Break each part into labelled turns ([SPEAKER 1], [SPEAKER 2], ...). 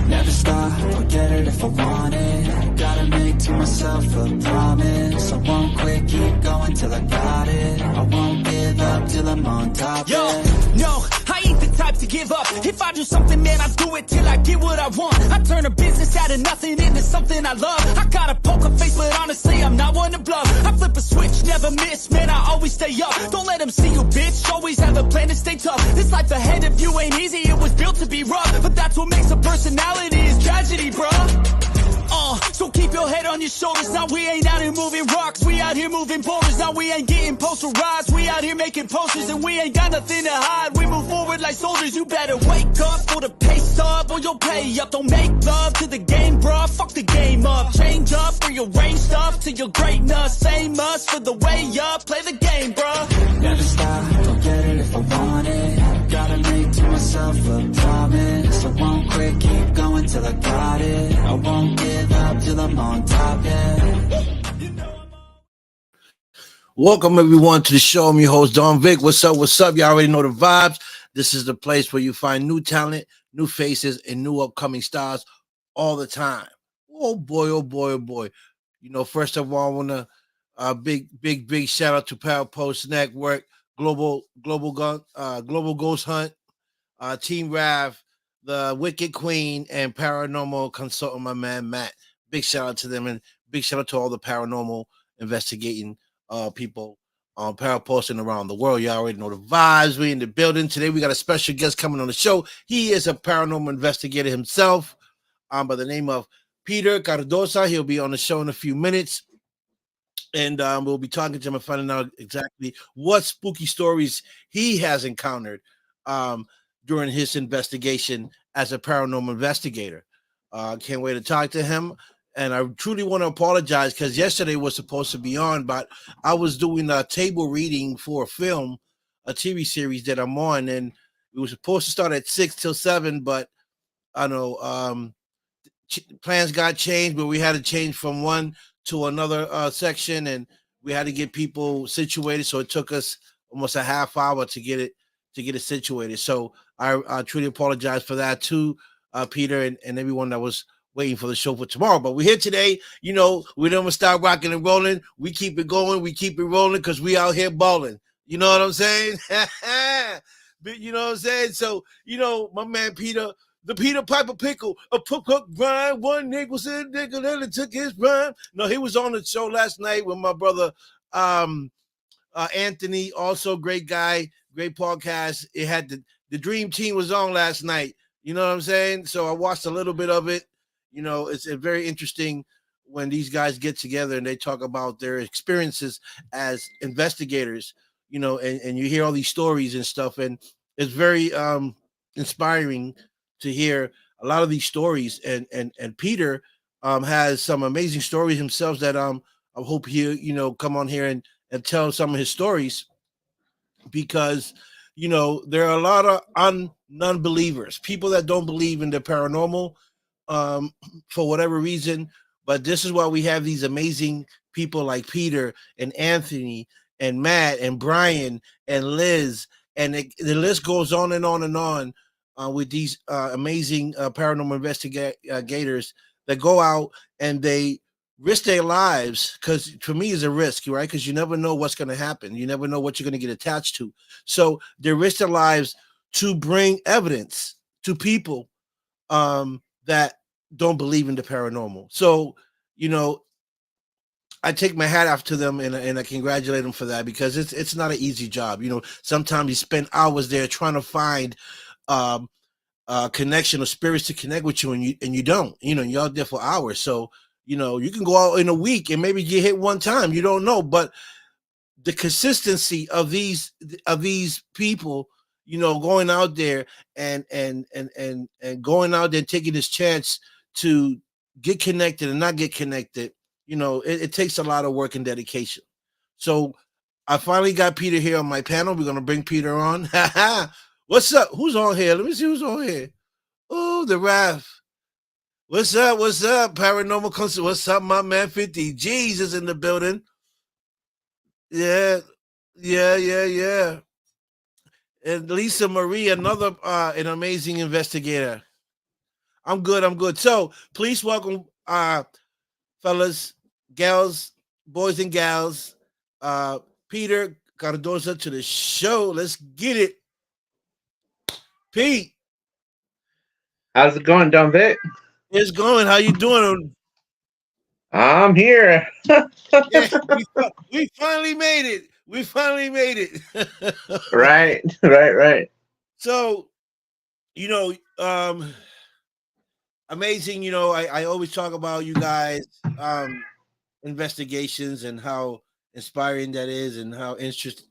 [SPEAKER 1] Never stop, I'll get it if I want it. Gotta make to myself a promise. I won't quit, keep going till I got it. I won't give up till I'm on top.
[SPEAKER 2] Yo, no, I ain't the type to give up. If I do something, man, I do it till I get what I want. I turn a business out of nothing into something I love. I got a poker face, but honestly, I'm not one to bluff. I flip a switch, never miss, man, I always stay up. Don't let them see you, bitch, always have a plan to stay tough. This life ahead of you ain't easy, it was built to be rough. But that's what makes a personality, is tragedy, bruh. So keep your head on your shoulders. Now we ain't out here moving rocks, we out here moving boulders. Now we ain't getting posterized, we out here making posters. And we ain't got nothing to hide, we move forward like soldiers. You better wake up for the pace up, or you'll pay up. Don't make love to the game, bruh, fuck the game up. Change up, rearrange stuff to your greatness. Same us for the way up, play the game, bruh.
[SPEAKER 1] Never stop, I'll get it if I want it. Gotta make to myself a promise. I won't quit, keep going till I got it. I won't give up till I'm on top, yeah.
[SPEAKER 3] Welcome everyone to the show. I'm your host, Don Vic. What's up? What's up? You already know the vibes. This is the place where you find new talent, new faces, and new upcoming stars all the time. Oh boy, oh boy, oh boy. You know, first of all, I want to big shout out to Power Post Network, Global Ghost Hunt, Team Rav, the Wicked Queen, and Paranormal Consultant, my man Matt. Big shout out to them, and big shout out to all the paranormal investigating people on Power Posting around the world. You already know the vibes. We in the building today. We got a special guest coming on the show. He is a paranormal investigator himself, by the name of Peter Caldoza. He'll be on the show in a few minutes, and we'll be talking to him and finding out exactly what spooky stories he has encountered during his investigation as a paranormal investigator. Can't wait to talk to him. And I truly want to apologize because yesterday was supposed to be on, but I was doing a table reading for a film, a TV series that I'm on, and it was supposed to start at 6 till 7, but I know plans got changed, but we had to change from one to another section, and we had to get people situated. So it took us almost a half hour to get it situated. So I truly apologize for that too, Peter, and everyone that was waiting for the show for tomorrow. But we're here today. You know, we don't start rocking and rolling. We keep it going. We keep it rolling because we out here balling. You know what I'm saying? But you know what I'm saying? So, you know, my man Peter, the Peter Piper Pickle, a hook grind. One nigga was in nigga, then it took his rhyme. No, he was on the show last night with my brother Anthony, also great guy, great podcast. It had the Dream Team was on last night. You know what I'm saying? So I watched a little bit of it. You know, it's very interesting when these guys get together and they talk about their experiences as investigators, you know, and you hear all these stories and stuff. And it's very inspiring to hear a lot of these stories. And Peter has some amazing stories himself that I hope he'll, you know, come on here and tell some of his stories, because, you know, there are a lot of non-believers, people that don't believe in the paranormal, for whatever reason. But this is why we have these amazing people like Peter and Anthony and Matt and Brian and Liz, and the list goes on and on and on with these amazing paranormal investigators that go out and they risk their lives, because for me it's a risk, right? Because you never know what's going to happen. You never know what you're going to get attached to. So they risk their lives to bring evidence to people that don't believe in the paranormal. So, you know, I take my hat off to them and I congratulate them for that, because it's not an easy job. You know, sometimes you spend hours there trying to find connection or spirits to connect with you, and you don't. You know, you're out there for hours. So, you know, you can go out in a week and maybe get hit one time. You don't know, but the consistency of these people, you know, going out there and going out there and taking this chance to get connected and not get connected, you know, it takes a lot of work and dedication. So I finally got Peter here on my panel. We're gonna bring Peter on. What's up? Who's on here? Let me see who's on here. Oh, the Raph. What's up? What's up? Paranormal Consult. What's up, my man? 50 G's is in the building. Yeah. And Lisa Marie, another an amazing investigator. I'm good. I'm good. So please welcome, fellas, gals, boys and gals, uh, Peter Caldoza to the show. Let's get it, Pete.
[SPEAKER 4] How's it going, Don Vic?
[SPEAKER 3] It's going. How you doing?
[SPEAKER 4] I'm here.
[SPEAKER 3] Yeah, we finally made it. We finally made it.
[SPEAKER 4] Right, right, right.
[SPEAKER 3] So you know, amazing. I always talk about you guys investigations and how inspiring that is, and how interesting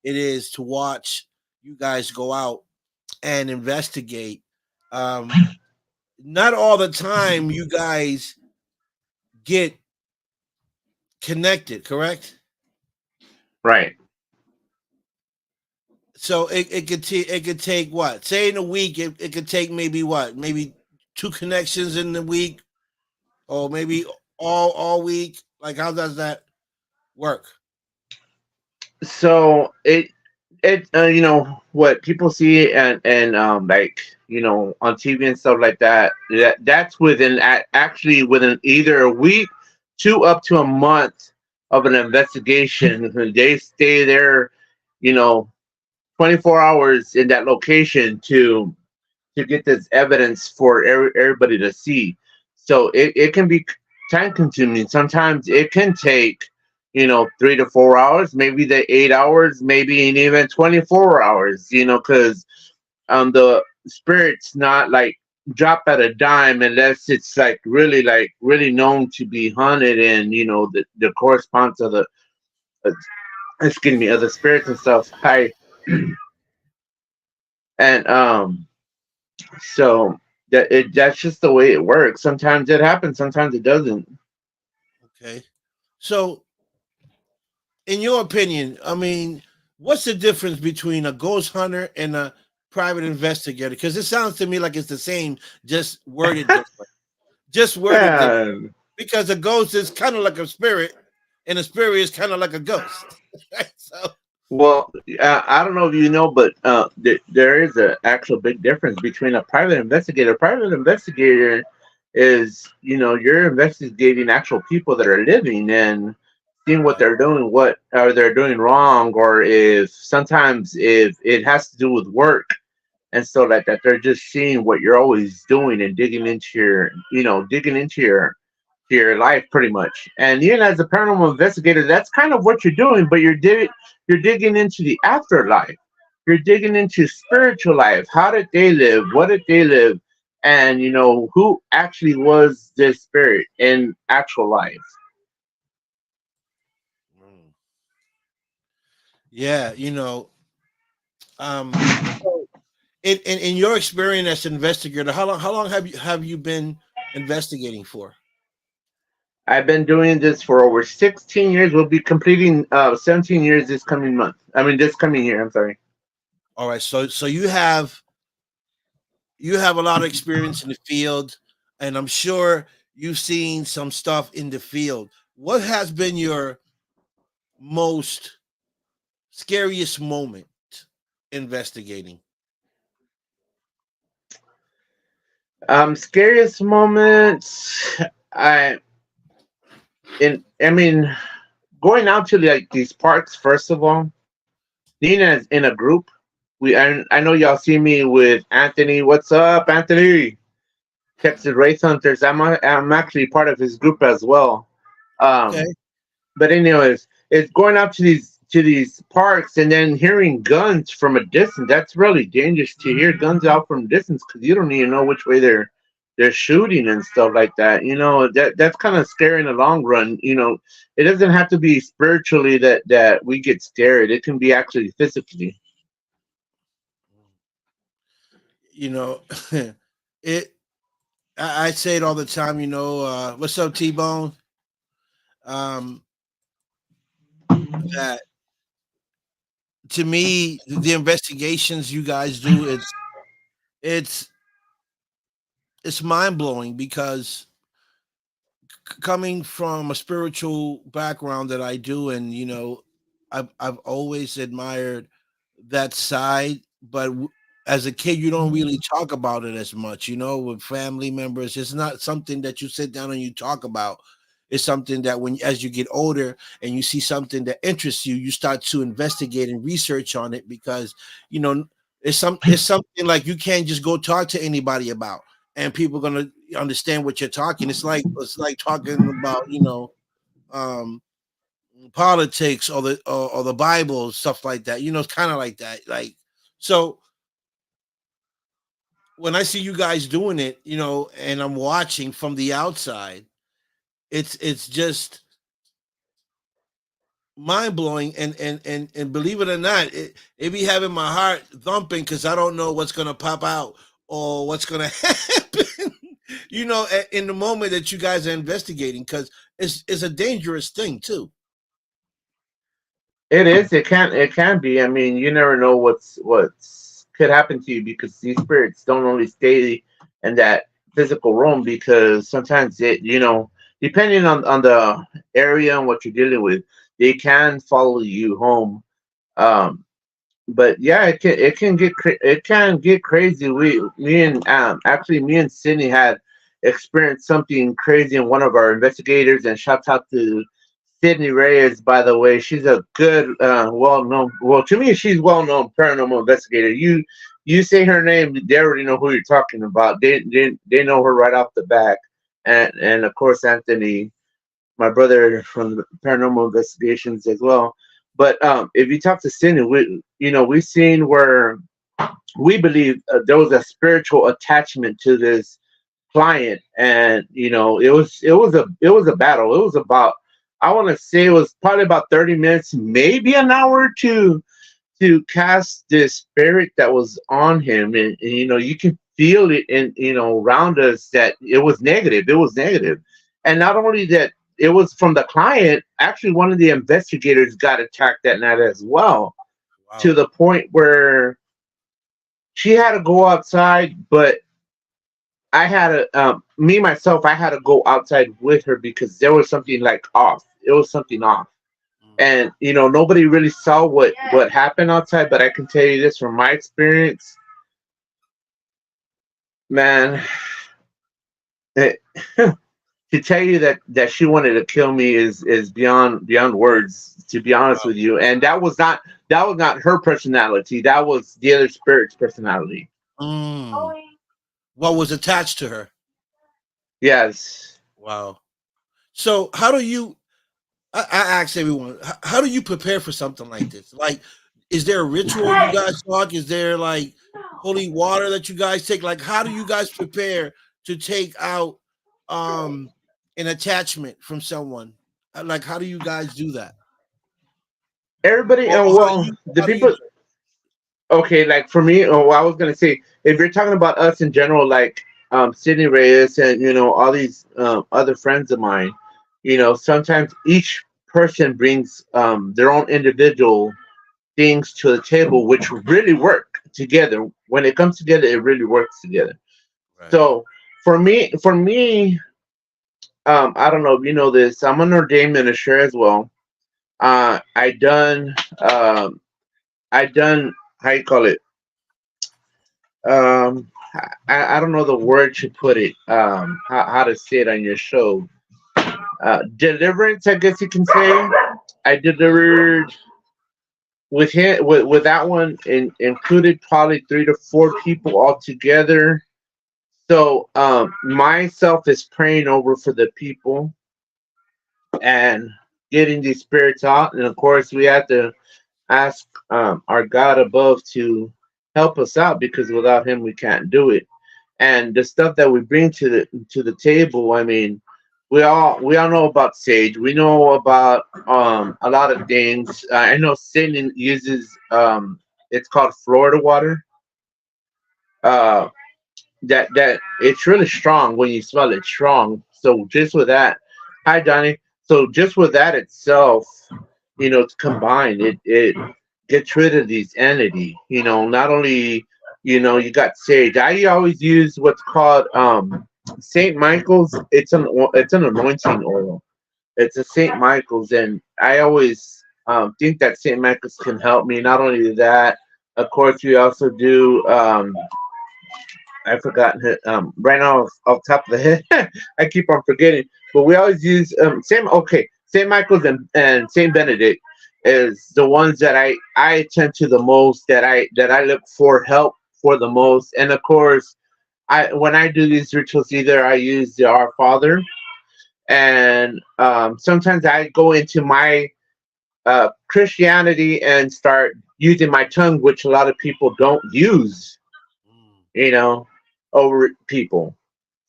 [SPEAKER 3] it is to watch you guys go out and investigate. Um, Not all the time you guys get connected, correct?
[SPEAKER 4] Right.
[SPEAKER 3] So it could take what? Say in a week, it could take maybe what? Maybe two connections in the week, or maybe all week. Like how does that work?
[SPEAKER 4] So it what people see and like on TV and stuff like that's within actually within either a week to up to a month of an investigation. They stay there, you know, 24 hours in that location to get this evidence for everybody to see. So it can be time consuming. Sometimes it can take, 3 to 4 hours, maybe the 8 hours, maybe even 24 hours, because the spirit's not like drop at a dime unless it's like really known to be haunted and, the corresponds to the, uh, excuse me, other spirits and stuff. Hi. And, so that's just the way it works. Sometimes it happens, sometimes it doesn't.
[SPEAKER 3] Okay. So, in your opinion, I mean, what's the difference between a ghost hunter and a private investigator? Because it sounds to me like it's the same, just worded different. Just worded different.
[SPEAKER 4] Yeah.
[SPEAKER 3] Because a ghost is kind of like a spirit, and a spirit is kind of like a ghost. So,
[SPEAKER 4] Well, I don't know if you know, but there is a actual big difference between a private investigator. A private investigator is, you're investigating actual people that are living and seeing what
[SPEAKER 3] right.
[SPEAKER 4] they're doing, what are they doing wrong, or if sometimes if it has to do with work and so like that, they're just seeing what you're always doing and digging into your life pretty much. And even as a paranormal investigator, that's kind of what you're doing, but you're digging into the afterlife. You're digging into spiritual life. How did they live? What did they live? And who actually was this spirit in actual life?
[SPEAKER 3] Mm. Yeah, um, so in your experience as an investigator, how long have you been investigating for?
[SPEAKER 4] I've been doing this for over 16 years. We'll be completing 17 years this coming month. I mean, this coming year. I'm sorry.
[SPEAKER 3] All right, so you have a lot of experience in the field, and I'm sure you've seen some stuff in the field. What has been your most scariest moment investigating?
[SPEAKER 4] Scariest moments. I I mean, going out to like these parks. First of all, being in a group. I know y'all see me with Anthony. What's up, Anthony? Texas Race Hunters. I'm actually part of his group as well.
[SPEAKER 3] Okay.
[SPEAKER 4] Um, but anyways, it's going out to these parks and then hearing guns from a distance. That's really dangerous to hear guns out from a distance because you don't even know which way they're shooting and stuff like that. That's kind of scary in the long run. It doesn't have to be spiritually that we get scared. It can be actually physically.
[SPEAKER 3] You know, it. I say it all the time. What's up, T Bone? Um, that to me, the investigations you guys do, it's it's mind blowing because coming from a spiritual background that I do, and I've always admired that side, but as a kid, you don't really talk about it as much, with family members. It's not something that you sit down and you talk about. It's something that when as you get older and you see something that interests you, you start to investigate and research on it because you know it's something like you can't just go talk to anybody about and people are gonna understand what you're talking. It's like talking about, um politics or the Bible, stuff like that. It's kind of like that. Like so when I see you guys doing it, and I'm watching from the outside, it's just mind blowing, and believe it or not, it be having my heart thumping because I don't know what's gonna pop out or what's gonna happen. In the moment that you guys are investigating, because it's a dangerous thing too.
[SPEAKER 4] It is. It can be. I mean, you never know what's could happen to you because these spirits don't only stay in that physical realm because sometimes depending on the area and what you're dealing with, they can follow you home. Um, but yeah, it can get crazy. Me and Sydney had experienced something crazy in one of our investigators, and shout out to Sydney Reyes, by the way. She's a good, well known. Well, to me, she's well known paranormal investigator. You say her name, they already know who you're talking about. They know her right off the back, and of course Anthony, my brother from the paranormal investigations as well. But if you talk to Cindy, we've seen where we believe there was a spiritual attachment to this client, and it was a battle. It was about, I want to say it was probably about 30 minutes, maybe an hour to cast this spirit that was on him, and you can feel it in around us that it was negative. And not only that, it was from the client. Actually, one of the investigators got attacked that night as well, to
[SPEAKER 3] Wow.
[SPEAKER 4] the point where she had to go outside, but me myself, I had to go outside with her because there was something like off. It was something off,
[SPEAKER 3] Mm.
[SPEAKER 4] and nobody really saw what happened outside. But I can tell you this from my experience, man. It, to tell you that she wanted to kill me is beyond words. To be honest
[SPEAKER 3] Wow.
[SPEAKER 4] with you, and that was not her personality. That was the other spirit's personality.
[SPEAKER 3] Mm. What was attached to her?
[SPEAKER 4] Yes.
[SPEAKER 3] Wow. So how do you? I ask everyone, how do you prepare for something like this? Like, is there a ritual you guys talk? Is there like holy water that you guys take? Like, how do you guys prepare to take out um an attachment from someone? Like, how do you guys do that?
[SPEAKER 4] Everybody,
[SPEAKER 3] Or
[SPEAKER 4] and
[SPEAKER 3] how do
[SPEAKER 4] well,
[SPEAKER 3] you
[SPEAKER 4] the
[SPEAKER 3] how do you
[SPEAKER 4] people.
[SPEAKER 3] do it?
[SPEAKER 4] Okay, like for me, I was gonna say, if you're talking about us in general, like Sydney Reyes and all these other friends of mine, sometimes each person brings their own individual things to the table, which really work together. When it comes together, it really works together.
[SPEAKER 3] Right.
[SPEAKER 4] So for me, I don't know if you know this. I'm an ordained minister as well. I done I done how you call it um I don't know the word to put it, how to say it on your show, deliverance, I guess you can say. I delivered with him, with that one, included probably 3 to 4 people altogether. So myself is praying over for the people and getting these spirits out, and of course we have to ask our God above to help us out because without him we can't do it. And the stuff that we bring to the table, I mean, we all know about sage. We know about a lot of things. I know Satan uses it's called Florida water. Uh, that it's really strong when you smell it. Strong. So just with that, hi Johnny. So just with that itself, it's combined. It gets rid of these entity. Not only you got sage. I always use what's called Saint Michael's. It's an anointing oil. It's a Saint Michael's, and I always think that Saint Michael's can help me. Not only that, Of course, we also do. I forgot right now off top of the head. I keep on forgetting, but we always use same. Okay, Saint Michael's and Saint Benedict is the ones that I attend to the most. That I look for help for the most, and of course, I when I do these rituals, either I use the Our Father, and sometimes I go into my Christianity and start using my tongue, which a lot of people don't use,
[SPEAKER 3] Mm,
[SPEAKER 4] you know, over people.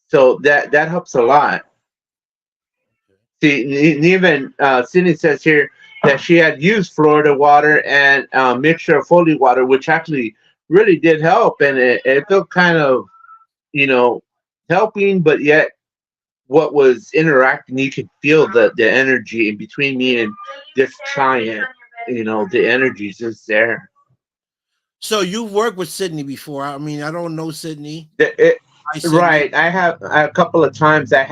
[SPEAKER 4] So that helps a lot.
[SPEAKER 3] okay.
[SPEAKER 4] See, even Sydney says here that she had used Florida water and a mixture of holy water, which actually really did help, and it felt kind of, you know, helping, but yet what was interacting, you could feel the energy in between me and this client. The energy is just there.
[SPEAKER 3] So you've worked with Sydney before. I mean, I don't know Sydney.
[SPEAKER 4] The- it-
[SPEAKER 3] Hi, Sydney.
[SPEAKER 4] right. I have a couple of times. I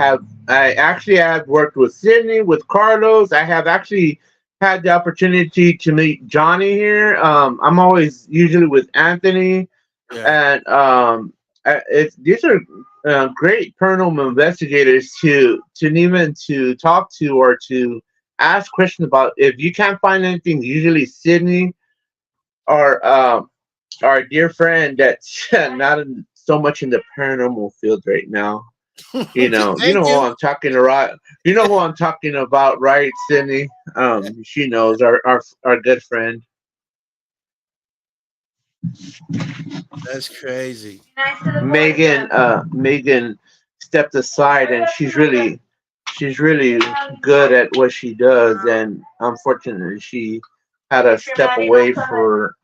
[SPEAKER 4] actually have worked with Sydney, with Carlos. I have actually had the opportunity to meet Johnny here. I'm always usually with Anthony,
[SPEAKER 3] Yeah.
[SPEAKER 4] and these are great paranormal investigators to even to talk to or to ask questions about. If you can't find anything, usually Sydney or our dear friend that's not so much in the paranormal field right now. You
[SPEAKER 3] Thank
[SPEAKER 4] know who
[SPEAKER 3] you.
[SPEAKER 4] I'm talking about. You know who I'm talking about, right, Sydney? She knows our good friend.
[SPEAKER 3] That's crazy.
[SPEAKER 4] Megan stepped aside, and she's really good at what she does, and unfortunately she had to step away for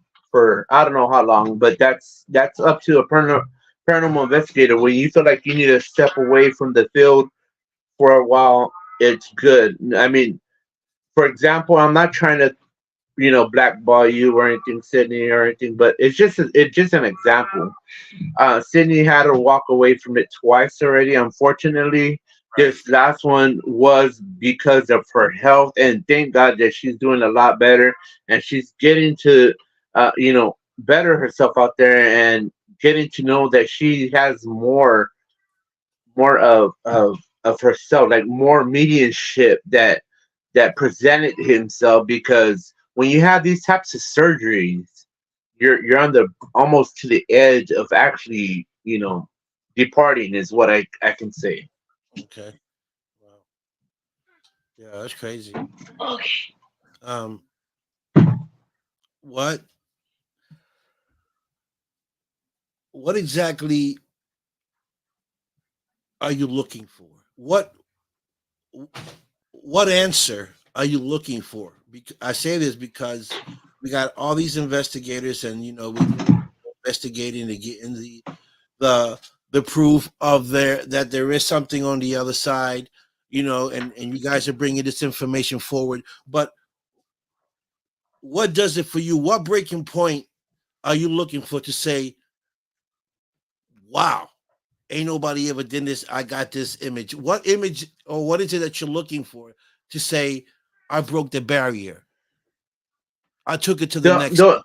[SPEAKER 4] I don't know how long, but that's up to a paranormal investigator. When you feel like you need to step away from the field for a while, it's good. I mean, for example, I'm not trying to blackball you or anything, Sydney, or anything, but it's just an example. Sydney had to walk away from it twice already. Unfortunately,
[SPEAKER 3] Right.
[SPEAKER 4] this last one was because of her health, and thank God that she's doing a lot better, and she's getting to, better herself out there, and getting to know that she has more of herself, like more mediumship that presented himself. Because when you have these types of surgeries, you're on the almost to the edge of actually, departing, is what I can say.
[SPEAKER 3] Okay. Wow. Yeah, that's crazy. Um, what what exactly are you looking for? What answer are you looking for? I say this because we got all these investigators, and we do investigating to get in the the proof of that there is something on the other side, and you guys are bringing this information forward. But what does it for you? What breaking point are you looking for to say, "Wow, ain't nobody ever did this. I got this image." What image or what is it that you're looking for to say, "I broke the barrier. I took it to the
[SPEAKER 4] the
[SPEAKER 3] next
[SPEAKER 4] the
[SPEAKER 3] step."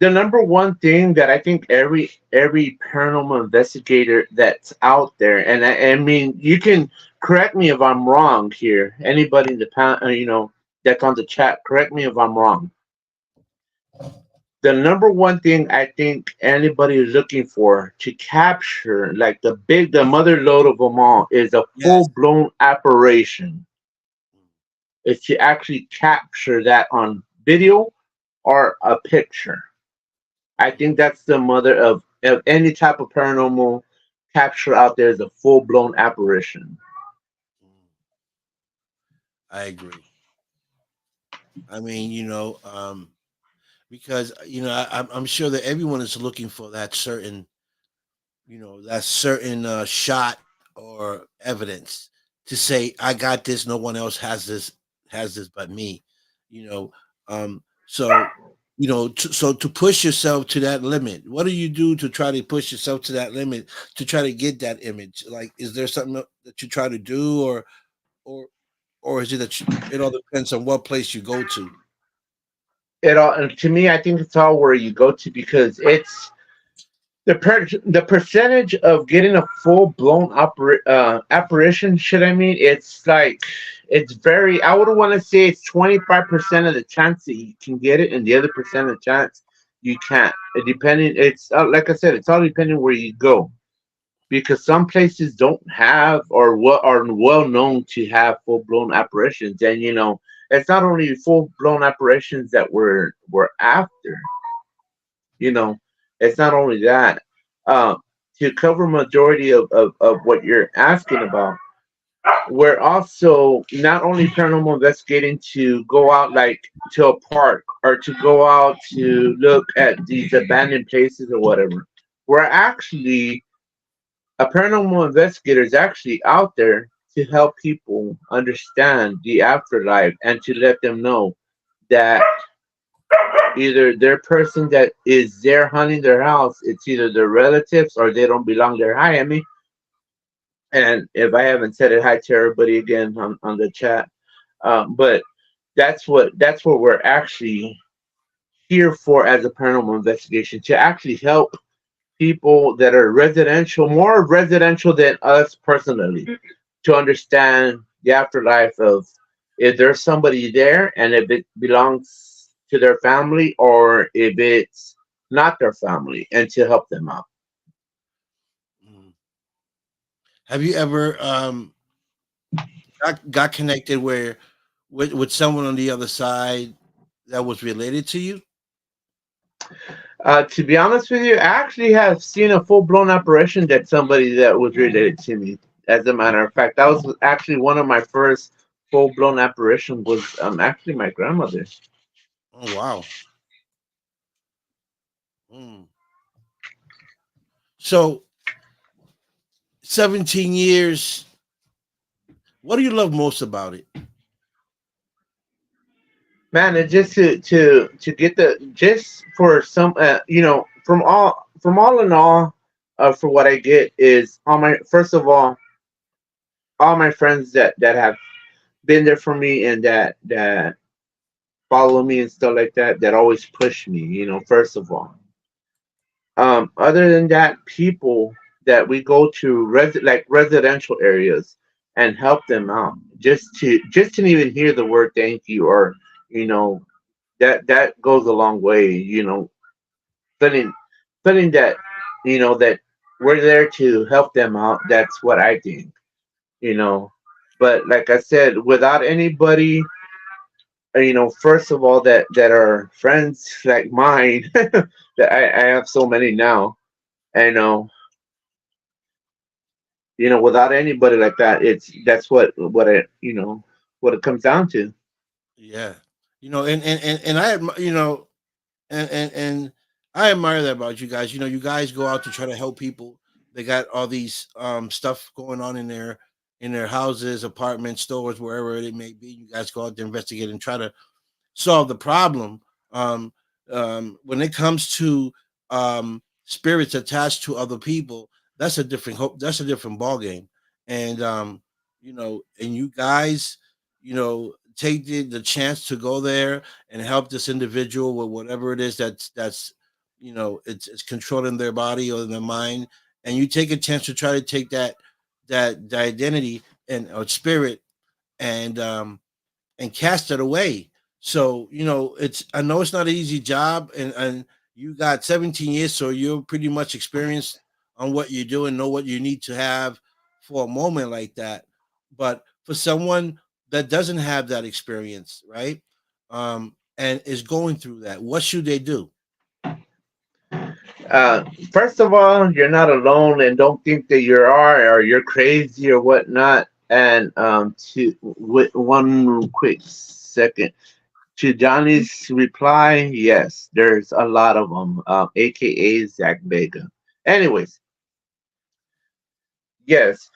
[SPEAKER 4] the number one thing that I think every paranormal investigator that's out there, and I mean, you can correct me if I'm wrong here. Anybody in the that's on the chat, correct me if I'm wrong. The number one thing I think anybody is looking for to capture, like the mother lode of them all, is a
[SPEAKER 3] Yes.
[SPEAKER 4] full blown apparition. Is to actually capture that on video or a picture. I think that's the mother of any type of paranormal capture out there, is a full blown apparition.
[SPEAKER 3] I agree. I mean, because I'm sure that everyone is looking for that certain shot or evidence to say, "I got this. No one else has this but me." You know, so so to push yourself to that limit, what do you do to try to push yourself to that limit to try to get that image? Like, is there something that you try to do, or or is it that it all depends on what place you go to?
[SPEAKER 4] it all, and to me, I think it's all where you go to, because it's the percentage of getting a full blown apparition. Should I mean? It's like, it's very. I would want to say it's 25% of the chance that you can get it, and the other percent of the chance you can't. It depending. It's like I said, it's all depending where you go, because some places don't have, or what are well known to have full blown apparitions, and it's not only full blown apparitions that we're after. You know, it's not only that. Um, to cover majority of what you're asking about, we're also not only paranormal investigating to go out like to a park, or to go out to look at these abandoned places or whatever. We're actually A paranormal investigator is actually out there to help people understand the afterlife, and to let them know that either their person that is there hunting their house, it's either their relatives or they don't belong there. Hi, Emmy. And if I haven't said it, hi to everybody again on the chat. But that's what we're actually here for as a paranormal investigation, to actually help people that are residential, more residential than us personally, to understand the afterlife of if there's somebody there, and if it belongs to their family or if it's not their family, and to help them out.
[SPEAKER 3] Mm. Have you ever got connected where with someone on the other side that was related to you?
[SPEAKER 4] To be honest with you, I actually have seen a full blown apparition that somebody that was related to me. As a matter of fact, that was actually one of my first full blown apparition, was actually my grandmother.
[SPEAKER 3] Oh wow. Mm. So 17 years. What do you love most about it?
[SPEAKER 4] Man, it's just to get the, just for some, from all in all, for what I get is, all my first of all my friends that have been there for me, and that follow me and stuff like that, that always push me. First of all, other than that, people that we go to like residential areas and help them out, just to even hear the word thank you, or you know that goes a long way. Feeling feeling that we're there to help them out. That's what I think. You know, but like I said, without anybody, first of all, that are friends like mine, that I have so many now. I without anybody like that, that's what it comes down to.
[SPEAKER 3] Yeah. And and I admire that about you guys. You guys go out to try to help people. They got all these stuff going on in their houses, apartments, stores, wherever it may be. You guys go out to investigate and try to solve the problem. Um, when it comes to spirits attached to other people, that's a different hope. That's a different ball game. And and you guys, take the chance to go there and help this individual with whatever it is that's it's controlling their body or their mind, and you take a chance to try to take that identity and or spirit and cast it away. So, it's I know it's not an easy job, and you got 17 years, so you're pretty much experienced on what you do and know what you need to have for a moment like that. But for someone that doesn't have that experience, right? And is going through that, what should they do?
[SPEAKER 4] First of all, you're not alone, and don't think that you are, or you're crazy or whatnot. And to with one quick second, to Johnny's reply, yes, there's a lot of them, aka Zach Vega. Anyways, yes,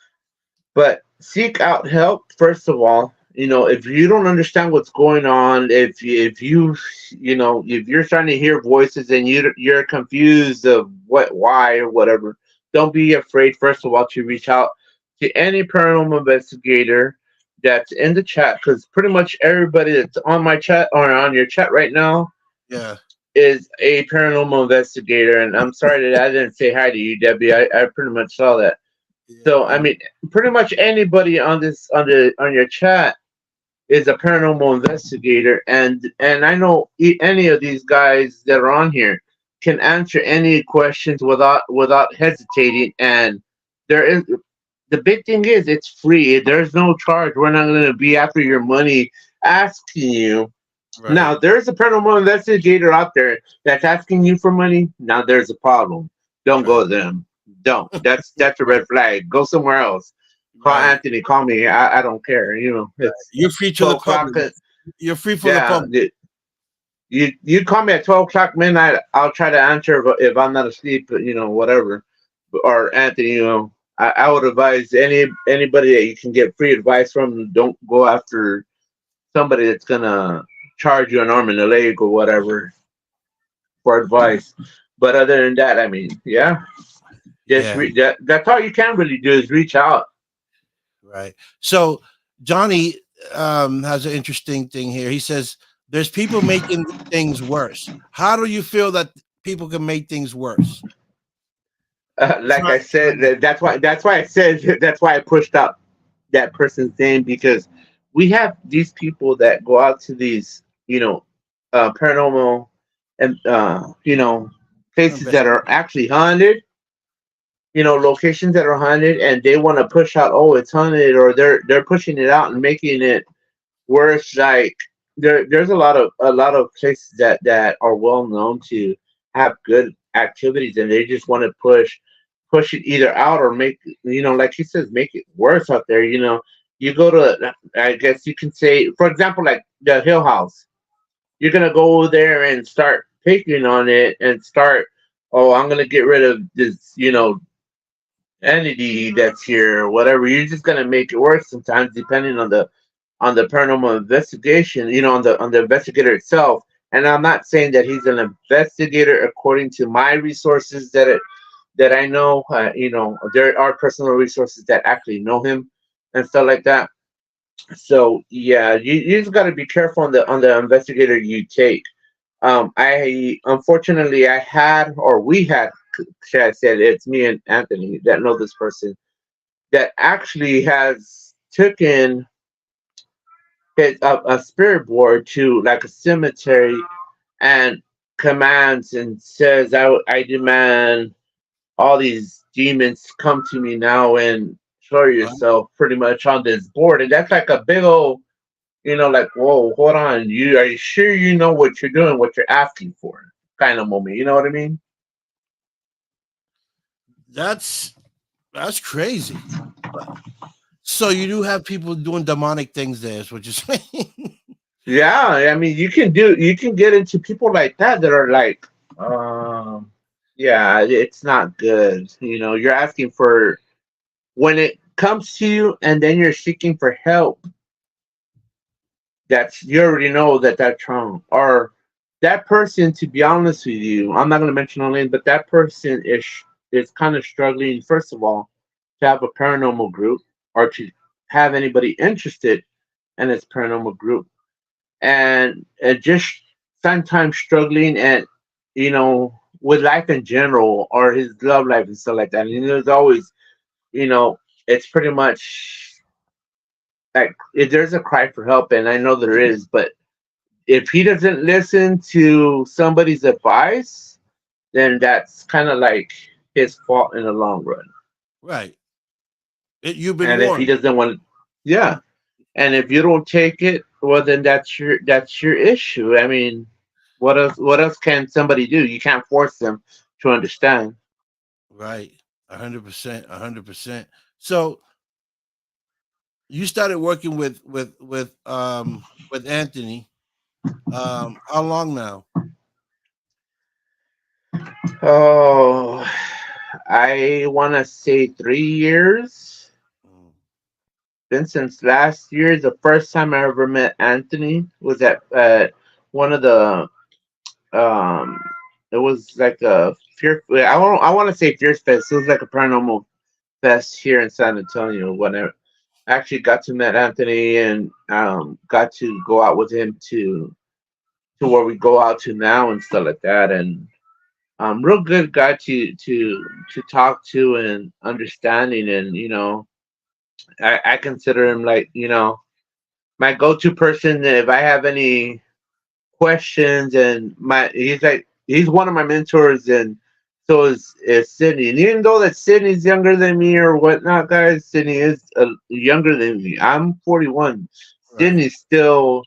[SPEAKER 4] but seek out help first of all. If you don't understand what's going on, if you're starting to hear voices and you're confused of why or whatever, don't be afraid first of all to reach out to any paranormal investigator that's in the chat, because pretty much everybody that's on my chat or on your chat right now,
[SPEAKER 3] Yeah.
[SPEAKER 4] is a paranormal investigator, and I'm sorry that I didn't say hi to you, Debbie. I pretty much saw that.
[SPEAKER 3] Yeah.
[SPEAKER 4] So I mean, pretty much anybody on this on your chat is a paranormal investigator, and I know any of these guys that are on here can answer any questions without hesitating. And there is the big thing is it's free. There's no charge. We're not going to be after your money asking you.
[SPEAKER 3] Right.
[SPEAKER 4] Now there's a paranormal investigator out there that's asking you for money. Now there's a problem. Don't go
[SPEAKER 3] Right.
[SPEAKER 4] to them. Don't. That's a
[SPEAKER 3] Right.
[SPEAKER 4] red flag. Go somewhere else. Call
[SPEAKER 3] Right.
[SPEAKER 4] Anthony. Call me. I don't care. You know, it's
[SPEAKER 3] You're free to the
[SPEAKER 4] 12 o'clock.
[SPEAKER 3] public. You're free for the
[SPEAKER 4] Yeah,
[SPEAKER 3] public.
[SPEAKER 4] you call me at 12 o'clock midnight. I'll try to answer if I'm not asleep. You know, whatever. Or Anthony, you know, I would advise anybody that you can get free advice from. Don't go after somebody that's gonna charge you an arm and a leg or whatever for advice. But other than that, I mean, yeah, just
[SPEAKER 3] Yeah.
[SPEAKER 4] that's all you can really do is reach out.
[SPEAKER 3] Right. So Johnny has an interesting thing here. He says there's people making things worse. How do you feel that people can make things worse? It's
[SPEAKER 4] Like
[SPEAKER 3] not.
[SPEAKER 4] I said, that's why I said that's why I pushed up that person's name, because we have these people that go out to these, you know, paranormal and you know, places that are actually haunted, you know, locations that are haunted, and they want to push out, oh, it's haunted, or they're pushing it out and making it worse. Like there's a lot of places that are well known to have good activities, and they just want to push it either out or make, you know, like he says, make it worse out there. You know, you go to, I guess you can say, for example, like the Hill House. You're gonna go over there and start picking on it and start, oh, I'm gonna get rid of this, you know, entity that's here or whatever. You're just gonna make it worse sometimes, depending on the paranormal investigation, you know, on the investigator itself. And I'm not saying that he's an investigator according to my resources that I know. You know, there are personal resources that actually know him and stuff like that. So yeah, you just got to be careful on the investigator you take. I unfortunately I had, or we had, should I said, it's me and Anthony that know this person that actually has taken a spirit board to like a cemetery and commands and says, I demand all these demons come to me now and show yourself pretty much on this board. And that's like a big old, you know, like, whoa, hold on. Are you sure you know what you're doing, what you're asking for? Kind of moment. You know what I mean?
[SPEAKER 3] That's that's crazy. So you do have people doing demonic things there, is what you're saying.
[SPEAKER 4] Yeah. I mean, you can get into people like that are like, um, yeah, it's not good. You know, you're asking for, when it comes to you and then you're seeking for help, that's, you already know that that's wrong. Or that person, to be honest with you, I'm not going to mention no name, but that person is kind of struggling, first of all, to have a paranormal group or to have anybody interested in its paranormal group, and just sometimes struggling and, you know, with life in general or his love life and stuff like that. And there's always, you know, it's pretty much like if there's a cry for help, and I know there is, but if he doesn't listen to somebody's advice, then that's kind of like his fault in the long run.
[SPEAKER 3] Right. You've been
[SPEAKER 4] And if he
[SPEAKER 3] warned.
[SPEAKER 4] doesn't want, yeah, and if you don't take it, well, then that's your issue. I mean, what else can somebody do? You can't force them to understand.
[SPEAKER 3] Right. 100%. 100%. So you started working with Anthony. How long now?
[SPEAKER 4] Oh, I want to say 3 years.
[SPEAKER 3] Mm.
[SPEAKER 4] Been since last year. The first time I ever met Anthony was at one of the um. It was like a fear. I want to say Fierce Fest. It was like a paranormal fest here in San Antonio. When I actually got to meet Anthony and got to go out with him to to where we go out to now and stuff like that. And real good guy to talk to and understanding. And I consider him like my go-to person if I have any questions. And my he's one of my mentors, and so is Sydney. And even though that Sydney's younger than me or whatnot, guys, Sydney is younger than me. I'm 41.
[SPEAKER 3] Right,
[SPEAKER 4] Sydney's still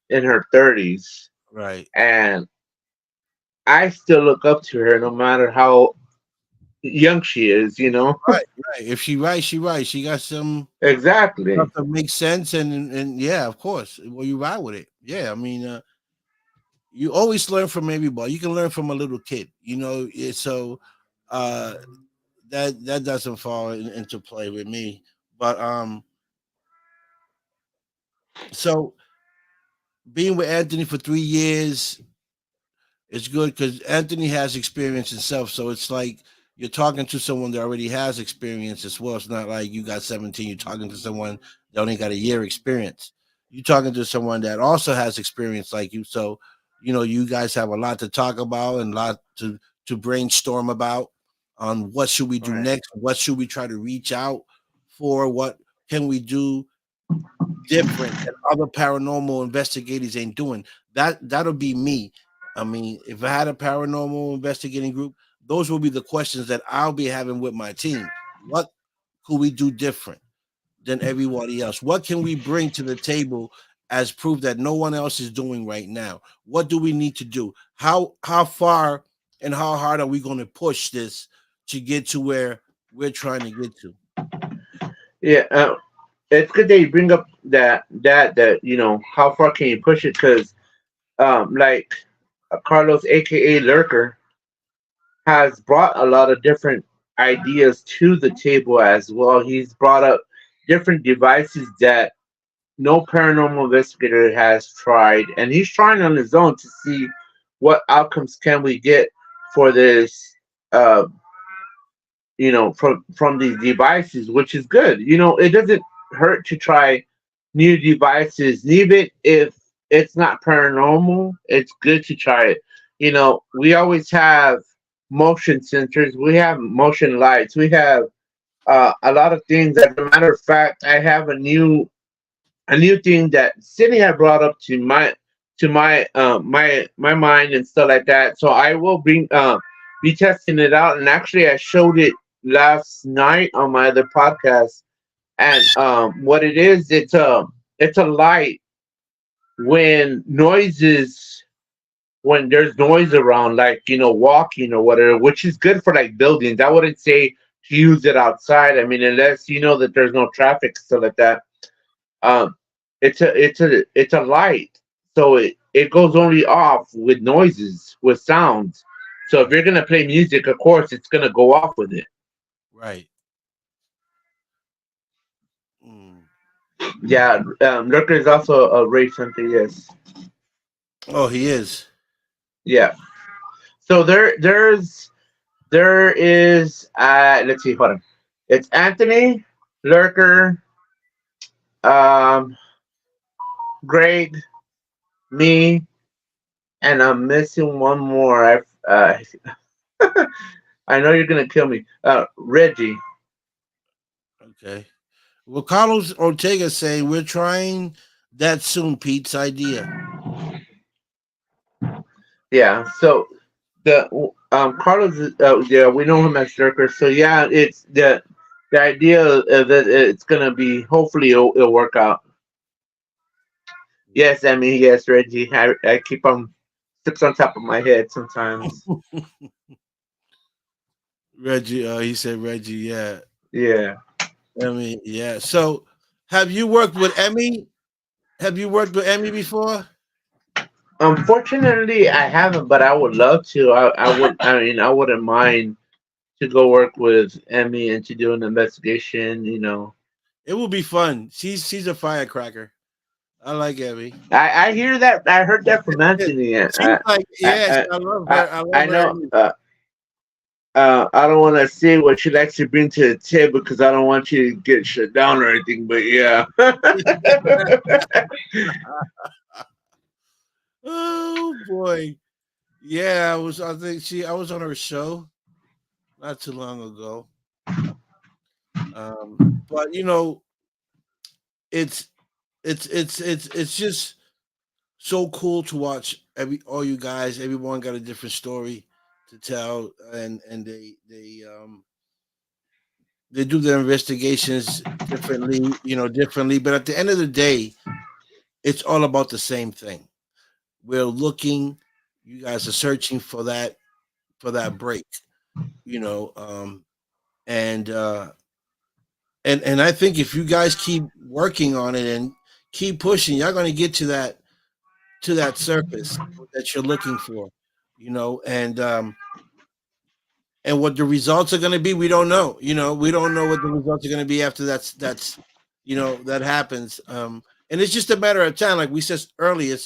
[SPEAKER 4] in her 30s,
[SPEAKER 3] right,
[SPEAKER 4] and I still look up to her no matter how young she is.
[SPEAKER 3] right, right. If she right, she right. She got some stuff
[SPEAKER 4] Exactly.
[SPEAKER 3] that makes sense, and yeah, of course. Well, you ride with it. Yeah, I mean, you always learn from everybody. You can learn from a little kid, so uh, that doesn't fall into play with me. But so being with Anthony for 3 years, it's good because Anthony has experience himself. So it's like you're talking to someone that already has experience as well. It's not like you got 17, you're talking to someone that only got a year experience. You're talking to someone that also has experience like you. So, you guys have a lot to talk about and a lot to brainstorm about on what should we do
[SPEAKER 4] Right.
[SPEAKER 3] next, what should we try to reach out for, what can we do different that other paranormal investigators ain't doing. That'll be me. I mean, if I had a paranormal investigating group, those will be the questions that I'll be having with my team. What could we do different than everybody else? What can we bring to the table as proof that no one else is doing right now? What do we need to do? How far and how hard are we going to push this to get to where we're trying to get to?
[SPEAKER 4] Yeah. It's good that you bring up that how far can you push it, because like Carlos, aka Lurker, has brought a lot of different ideas to the table as well. He's brought up different devices that no paranormal investigator has tried, and he's trying on his own to see what outcomes can we get for this. Uh, from these devices, which is good. It doesn't hurt to try new devices, even if it's not paranormal. It's good to try it. We always have motion sensors, we have motion lights, we have a lot of things. As a matter of fact, I have a new thing that Sydney had brought up to my mind and stuff like that. So I will be testing it out. And actually, I showed it last night on my other podcast. And what it is, it's a light when noises when there's noise around, like walking or whatever, which is good for like buildings. I wouldn't say to use it outside. I mean, unless you know that there's no traffic, stuff like that. Um, it's a light, so it goes only off with noises, with sounds. So if you're gonna play music, of course, it's gonna go off with it.
[SPEAKER 3] Right. Mm.
[SPEAKER 4] Yeah, Lurker is also a Ray something. Yes,
[SPEAKER 3] Oh, he is.
[SPEAKER 4] yeah. So there is let's see, hold on. It's Anthony, Lurker, um, Greg, me, and I'm missing one more. I know you're gonna kill me. Reggie.
[SPEAKER 3] Okay. Well, Carlos Ortega saying we're trying that soon. Pete's idea.
[SPEAKER 4] Yeah. So the Carlos, yeah, we know him as Lurker. So yeah, it's the idea that it's gonna be. Hopefully, it'll work out. Yes, I mean yes, Reggie. I keep on slips on top of my head sometimes.
[SPEAKER 3] Reggie. He said Reggie. Yeah.
[SPEAKER 4] Yeah.
[SPEAKER 3] I mean, yeah. So, have you worked with Emmy? Have you worked with Emmy before?
[SPEAKER 4] Unfortunately, I haven't, but I would love to. I would. I mean, I wouldn't mind to go work with Emmy and to do an investigation.
[SPEAKER 3] It will be fun. She's a firecracker. I like Emmy.
[SPEAKER 4] I hear that. I heard that from Anthony.
[SPEAKER 3] She's like, yes,
[SPEAKER 4] I,
[SPEAKER 3] I love
[SPEAKER 4] I,
[SPEAKER 3] her. I love
[SPEAKER 4] I
[SPEAKER 3] her.
[SPEAKER 4] know. I don't want to say what she likes to bring to the table because I don't want you to get shut down or anything. But yeah.
[SPEAKER 3] Oh boy. Yeah, I think I was on her show not too long ago. But it's it's just so cool to watch all you guys, everyone got a different story to tell, and they do their investigations differently, but at the end of the day, it's all about the same thing. We're looking, you guys are searching for that break, you know, and and I think if you guys keep working on it and keep pushing, you're going to get to that surface that you're looking for, and what the results are going to be, we don't know. We don't know what the results are going to be after that happens. And it's just a matter of time, like we said earlier.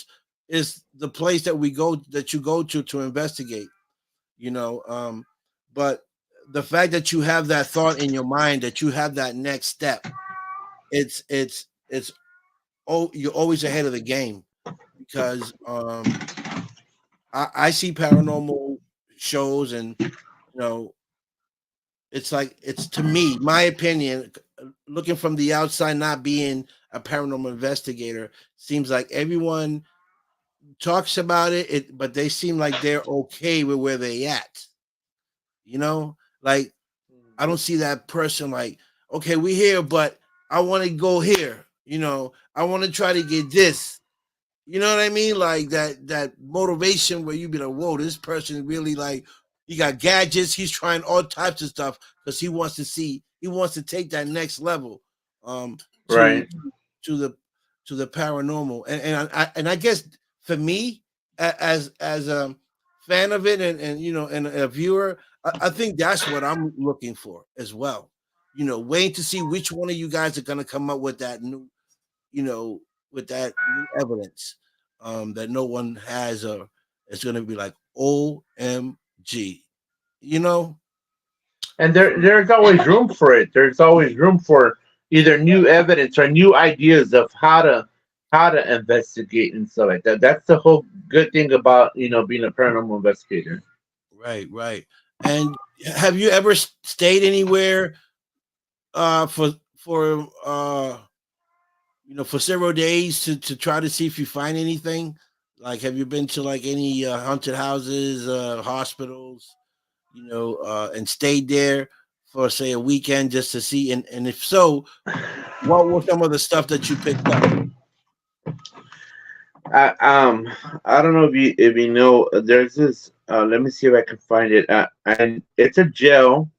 [SPEAKER 3] Is the place that you go to investigate, you know. But the fact that you have that thought in your mind, that you have that next step, it's oh, you're always ahead of the game, because I see paranormal shows, and it's like, it's, to me, my opinion, looking from the outside, not being a paranormal investigator, seems like everyone talks about it, but they seem like they're okay with where they at. Like, I don't see that person like, okay, we here, but I want to go here. I want to try to get this. You know what I mean? Like that motivation where you be like, whoa, this person really, like, he got gadgets. He's trying all types of stuff because he wants to take that next level, to
[SPEAKER 4] Right.
[SPEAKER 3] to the paranormal. And I guess for me, as a fan of it, and a viewer, I think that's what I'm looking for as well. Waiting to see which one of you guys are gonna come up with that new, you know, with that new evidence, that no one has, or it's gonna be like OMG, you know?
[SPEAKER 4] And there's always room for it. There's always room for either new evidence or new ideas of how to investigate and stuff like that. That's the whole good thing about being a paranormal investigator.
[SPEAKER 3] Right, right. And have you ever stayed anywhere, for several days to try to see if you find anything? Like, have you been to like any haunted houses, hospitals, and stayed there for, say, a weekend, just to see? And if so, what was some of the stuff that you picked up?
[SPEAKER 4] I I don't know if you know. There's this. Let me see if I can find it. And it's a jail.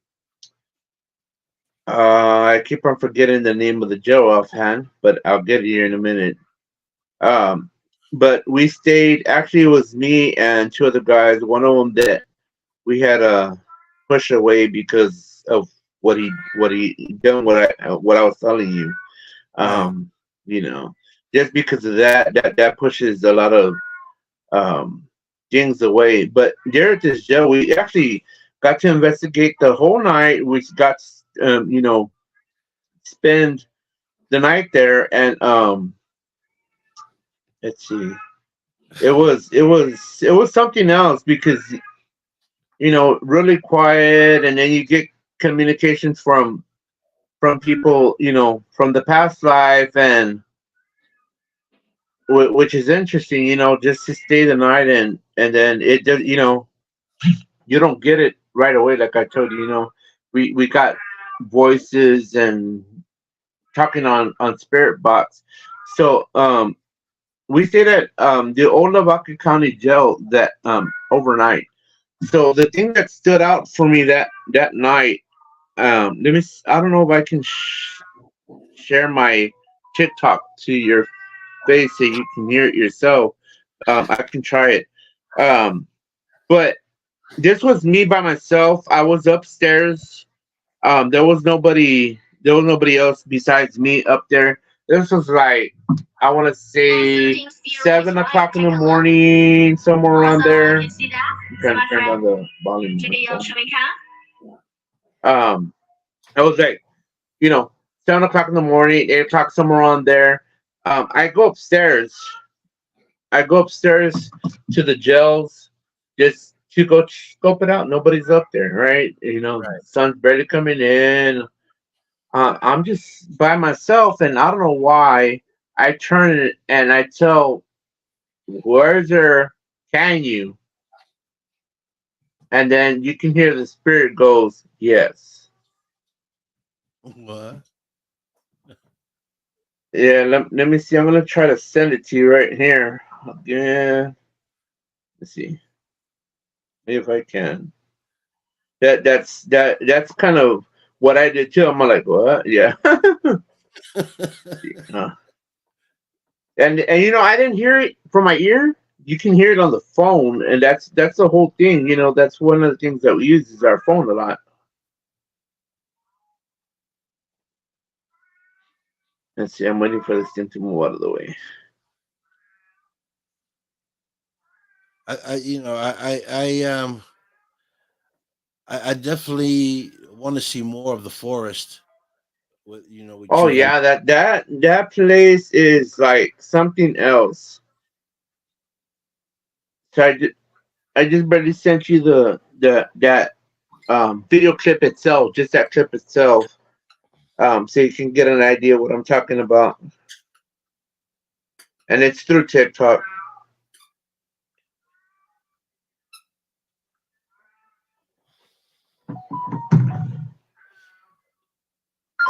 [SPEAKER 4] I keep on forgetting the name of the jail offhand, but I'll get it here in a minute. Um, but we stayed. Actually, it was me and two other guys. One of them that we had to push away because of what he done. What I was telling you.
[SPEAKER 3] Right.
[SPEAKER 4] Um, you know, just because of that pushes a lot of um things away. But there at this jail, we actually got to investigate the whole night. We got spend the night there, and let's see. It was something else because really quiet, and then you get communications from people from the past life, and which is interesting, just to stay the night, and then it does, you don't get it right away. Like I told you, we got voices and talking on spirit box. So we stayed at the old Lavaca County Jail that overnight. So the thing that stood out for me that night, I don't know if I can share my TikTok to your face so you can hear it yourself. I can try it. Um, but this was me by myself. I was upstairs. There was nobody. There was nobody else besides me up there. This was like, I want to say 7 o'clock in the morning, somewhere around there. I'm trying to turn down the volume. Um, I was like, you know, 7 o'clock in the morning, 8 o'clock, somewhere on there. I go upstairs. I go upstairs to the jails just to go scope it out. Nobody's up there, right? You know,
[SPEAKER 3] Right.
[SPEAKER 4] sun's barely coming in. I'm just by myself, and I don't know why. I turn it and I tell, "Where's there? Can you?" And then you can hear the spirit goes, "Yes."
[SPEAKER 3] What?
[SPEAKER 4] Yeah, let me see. I'm gonna try to send it to you right here. Again. Let's see if I can. That's kind of what I did too. I'm like, what? Yeah. Uh, and you know, I didn't hear it from my ear. You can hear it on the phone, and that's the whole thing. You know, that's one of the things that we use is our phone a lot. Let's see. I'm waiting for this thing to move out of the way.
[SPEAKER 3] You know, I definitely want to see more of the forest. With with
[SPEAKER 4] Oh
[SPEAKER 3] you have.
[SPEAKER 4] yeah, that place is like something else. So I just barely sent you the that video clip itself, just that clip itself, so you can get an idea what I'm talking about. And it's through TikTok.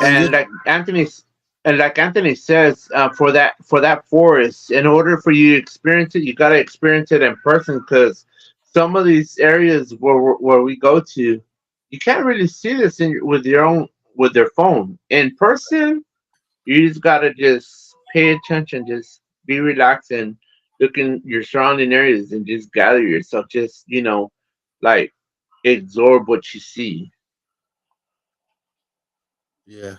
[SPEAKER 3] And you
[SPEAKER 4] And like Anthony says, for that forest, in order for you to experience it, you got to experience it in person because some of these areas where we go to, you can't really see this with your own with your phone. In person, you just gotta just pay attention, just be relaxed and look in your surrounding areas and just gather yourself. Just like absorb what you see.
[SPEAKER 3] yeah.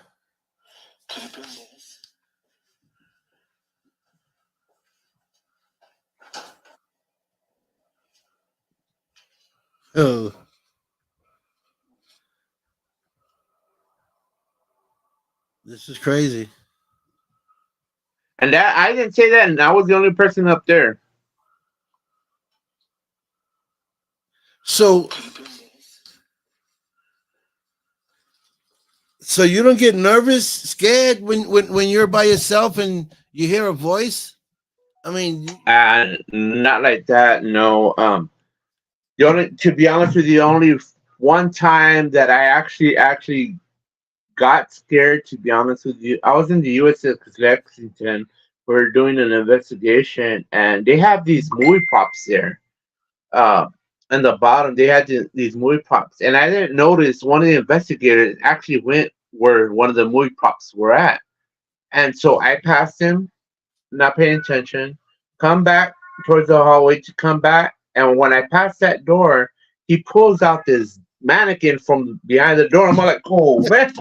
[SPEAKER 3] Oh, this is crazy.
[SPEAKER 4] And that I didn't say that, and I was the only person up there.
[SPEAKER 3] So so you don't get nervous, scared when you're by yourself and you hear a voice? I mean,
[SPEAKER 4] And not like that. No. The only, to be honest with you, only one time that I actually got scared. To be honest with you, I was in the USS Lexington. We are doing an investigation, and they have these movie props there. Uh, in the bottom, they had these movie props, and I didn't notice one of the investigators actually went where one of the movie props were at, and so I passed him, not paying attention, come back towards the hallway to come back. And when I pass that door, he pulls out this mannequin from behind the door. I'm like, oh man,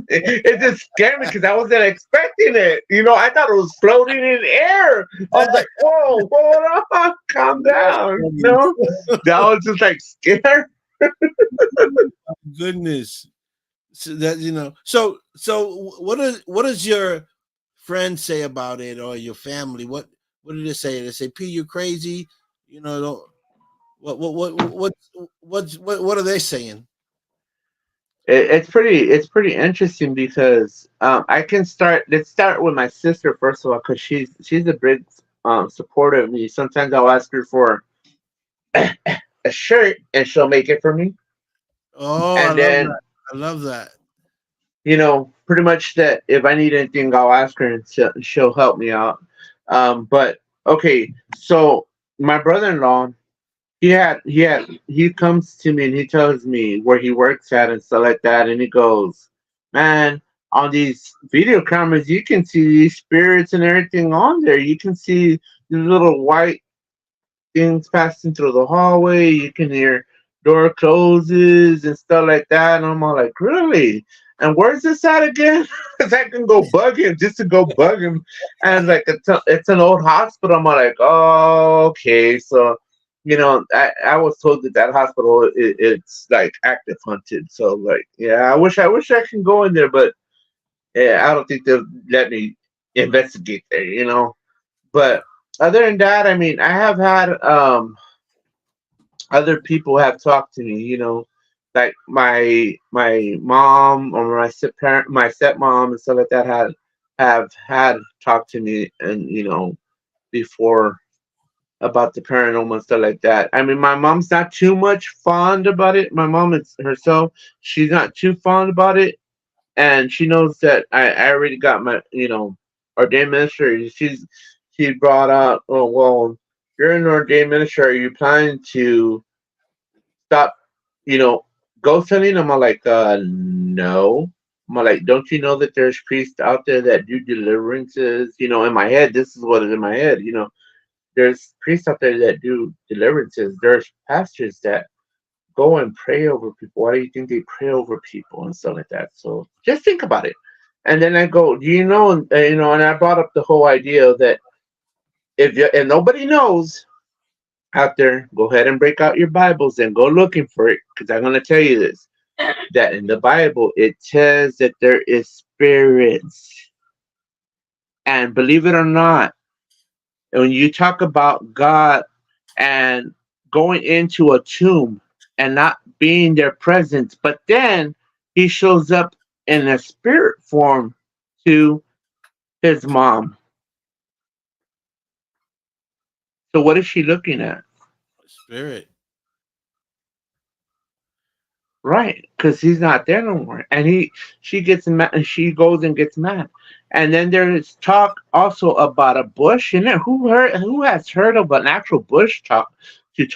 [SPEAKER 4] it just scared me because I wasn't expecting it. You know, I thought it was floating in air. I was like, whoa, hold on, calm down. No, that was just like scared.
[SPEAKER 3] goodness. So that so what does your friends say about it or your family? What do they say? They say, "P, you're crazy." Don't, what are they saying?
[SPEAKER 4] It's pretty interesting because I can start. Let's start with my sister first of all because she's a big supporter of me. Sometimes I'll ask her for a shirt and she'll make it for me,
[SPEAKER 3] Oh, I
[SPEAKER 4] and
[SPEAKER 3] love
[SPEAKER 4] then
[SPEAKER 3] that. I love that.
[SPEAKER 4] pretty much that if I need anything I'll ask her and she'll help me out. But okay, so my brother-in-law he comes to me and he tells me where he works at and stuff like that, and he goes, man, on these video cameras you can see these spirits and everything on there. You can see these little white things passing through the hallway. You can hear door closes and stuff like that. And I'm all like, really? And where's this at again? Because I can go bug him just to go bug him. And like it's an old hospital. I'm all like, oh, okay. So, I was told that hospital it's like active hunted. So like, yeah, I wish I can go in there, but yeah, I don't think they'll let me investigate there. But other than that, I mean, I have had other people have talked to me, like my mom or my stepmom and stuff like that have had talked to me, and before about the paranormal and stuff like that. I mean, my mom's not too much fond about it. My mom is herself, she's not too fond about it, and she knows that I already got my ordained minister. She brought up, oh well, you're an ordained minister. Are you planning to stop, you know, ghost hunting? I'm all like, no. I'm all like, don't you know that there's priests out there that do deliverances? In my head, this is what is in my head. There's priests out there that do deliverances. There's pastors that go and pray over people. Why do you think they pray over people and stuff like that? So just think about it. And then I go, do you know? And I brought up the whole idea that if nobody knows out there, go ahead and break out your Bibles and go looking for it, because I'm going to tell you this: that in the Bible it says that there is spirits, and believe it or not, when you talk about God and going into a tomb and not being their presence, but then he shows up in a spirit form to his mom. So what is she looking at?
[SPEAKER 3] Spirit.
[SPEAKER 4] Right, because he's not there no more, and she gets mad, and she goes and gets mad, and then there is talk also about a bush in there. Who has heard of an actual bush talk? The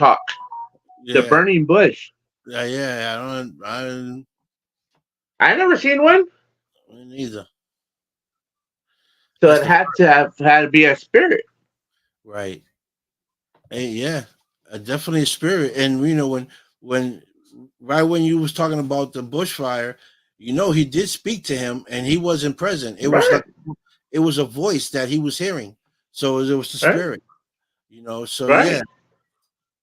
[SPEAKER 3] Yeah.
[SPEAKER 4] burning bush.
[SPEAKER 3] Yeah.
[SPEAKER 4] I never seen one,
[SPEAKER 3] Me neither.
[SPEAKER 4] so
[SPEAKER 3] That's
[SPEAKER 4] it
[SPEAKER 3] the
[SPEAKER 4] have had to be a spirit.
[SPEAKER 3] right. Hey, yeah, definitely a spirit. And when right when you was talking about the bushfire, he did speak to him, and he wasn't present. It was like
[SPEAKER 4] Right,
[SPEAKER 3] it was a voice that he was hearing. So it was the
[SPEAKER 4] right,
[SPEAKER 3] spirit. So yeah.
[SPEAKER 4] right.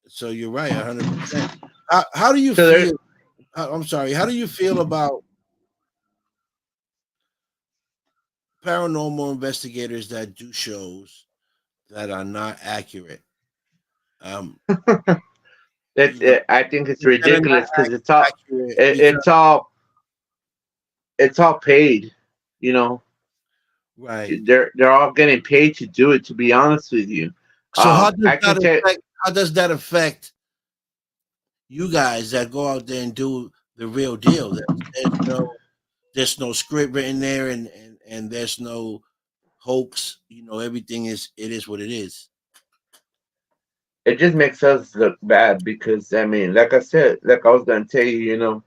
[SPEAKER 3] So you're right, 100%. How do you
[SPEAKER 4] So there,
[SPEAKER 3] feel? I'm sorry. How do you feel about paranormal investigators that do shows that are not accurate? Um, you know,
[SPEAKER 4] I think it's
[SPEAKER 3] that are not
[SPEAKER 4] ridiculous because it's all
[SPEAKER 3] accurate
[SPEAKER 4] it,
[SPEAKER 3] because
[SPEAKER 4] it's all paid. You know,
[SPEAKER 3] right.
[SPEAKER 4] they're all getting paid to do it. To be honest with you,
[SPEAKER 3] So how does
[SPEAKER 4] I
[SPEAKER 3] that
[SPEAKER 4] can tell.
[SPEAKER 3] affect? How does that affect you guys that go out there and do the real deal? There's no script written there, and there's no hoax. Everything it is what it is.
[SPEAKER 4] It just makes us look bad because I mean, like I said, like I was gonna tell you,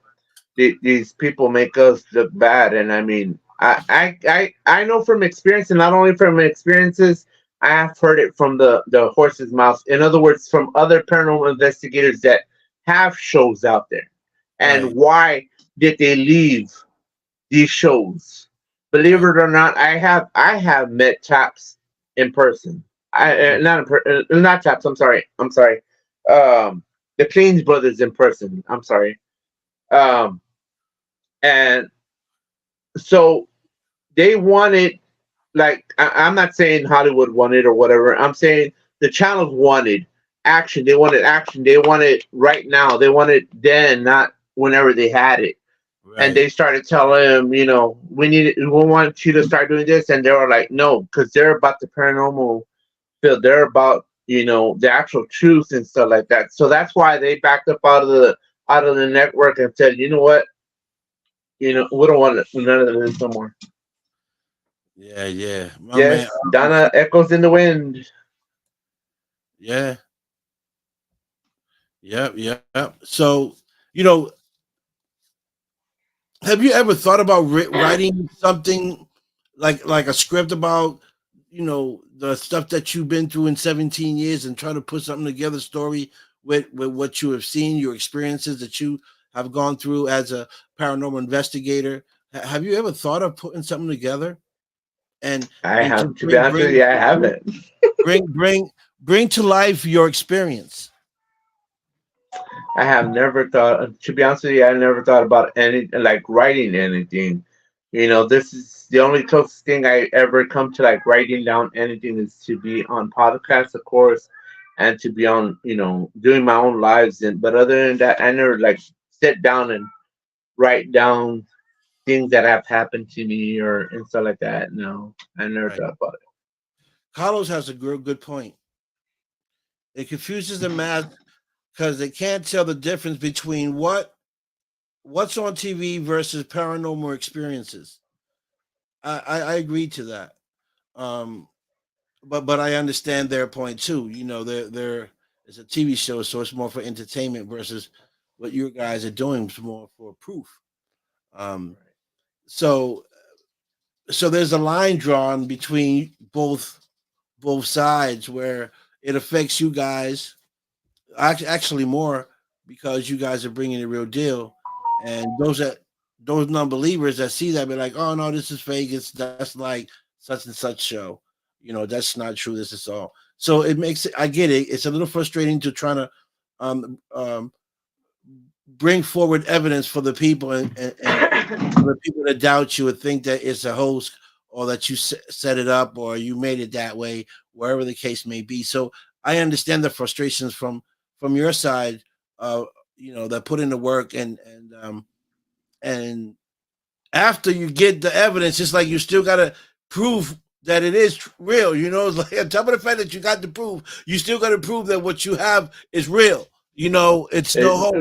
[SPEAKER 4] these people make us look bad, and I mean, I know from experience, and not only from experiences, I have heard it from the horse's mouth. In other words, from other paranormal investigators that have shows out there, and
[SPEAKER 3] Right.
[SPEAKER 4] why did they leave these shows? Believe it
[SPEAKER 3] Right.
[SPEAKER 4] or not, I have met chaps in person. I
[SPEAKER 3] Hmm.
[SPEAKER 4] not in not chaps. I'm sorry. I'm sorry. The Cleans brothers in person. I'm sorry. Um, and so they wanted, like, I'm not saying Hollywood wanted or whatever. I'm saying the channels wanted action. They wanted action. They wanted right now. They wanted then, not whenever they had it. And
[SPEAKER 3] Right.
[SPEAKER 4] they started telling him, we want you to start doing this, and they were like, no, because they're about the paranormal field. They're about the actual truth and stuff like that. So that's why they backed up out of the network and said, you know what, we don't want none of this no more.
[SPEAKER 3] Yeah. Yeah. My man.
[SPEAKER 4] Yes, Donna echoes in the wind.
[SPEAKER 3] Yeah. Yep. Yep. So, you know, have you ever thought about writing something like a script about the stuff that you've been through in 17 years and try to put something together, story with what you have seen, your experiences that you have gone through as a paranormal investigator? Have you ever thought of putting something together and
[SPEAKER 4] I
[SPEAKER 3] and to
[SPEAKER 4] have to be
[SPEAKER 3] bring
[SPEAKER 4] honest with
[SPEAKER 3] bring
[SPEAKER 4] you, I haven't.
[SPEAKER 3] bring bring bring to life your experience?
[SPEAKER 4] I have never thought. To be honest with you, I never thought about any like writing anything. This is the only closest thing I ever come to like writing down anything is to be on podcasts, of course, and to be on, doing my own lives. And but other than that, I never like sit down and write down things that have happened to me or and stuff like that. No, I never
[SPEAKER 3] Right.
[SPEAKER 4] thought about
[SPEAKER 3] Carlos has a good point. It confuses the mass because they can't tell the difference between what's on TV versus paranormal experiences. I agree to that. Um, but I understand their point too. They're it's a TV show, so it's more for entertainment versus what you guys are doing is more for proof. Um, so so there's a line drawn between both sides where it affects you guys actually more because you guys are bringing the real deal, and those non-believers that see that be like, oh no, this is fake. That's like such and such show. That's not true. This is all. So it makes it. I get it. It's a little frustrating to try to um, um, bring forward evidence for the people and for the people that doubt you and think that it's a hoax or that you set it up or you made it that way, wherever the case may be. So I understand the frustrations from your side, uh, that put in the work and after you get the evidence, it's like you still gotta prove that it is real. It's like on top of the fact that you got to prove, you still got to prove that what you have is real. It's no
[SPEAKER 4] it.
[SPEAKER 3] hope.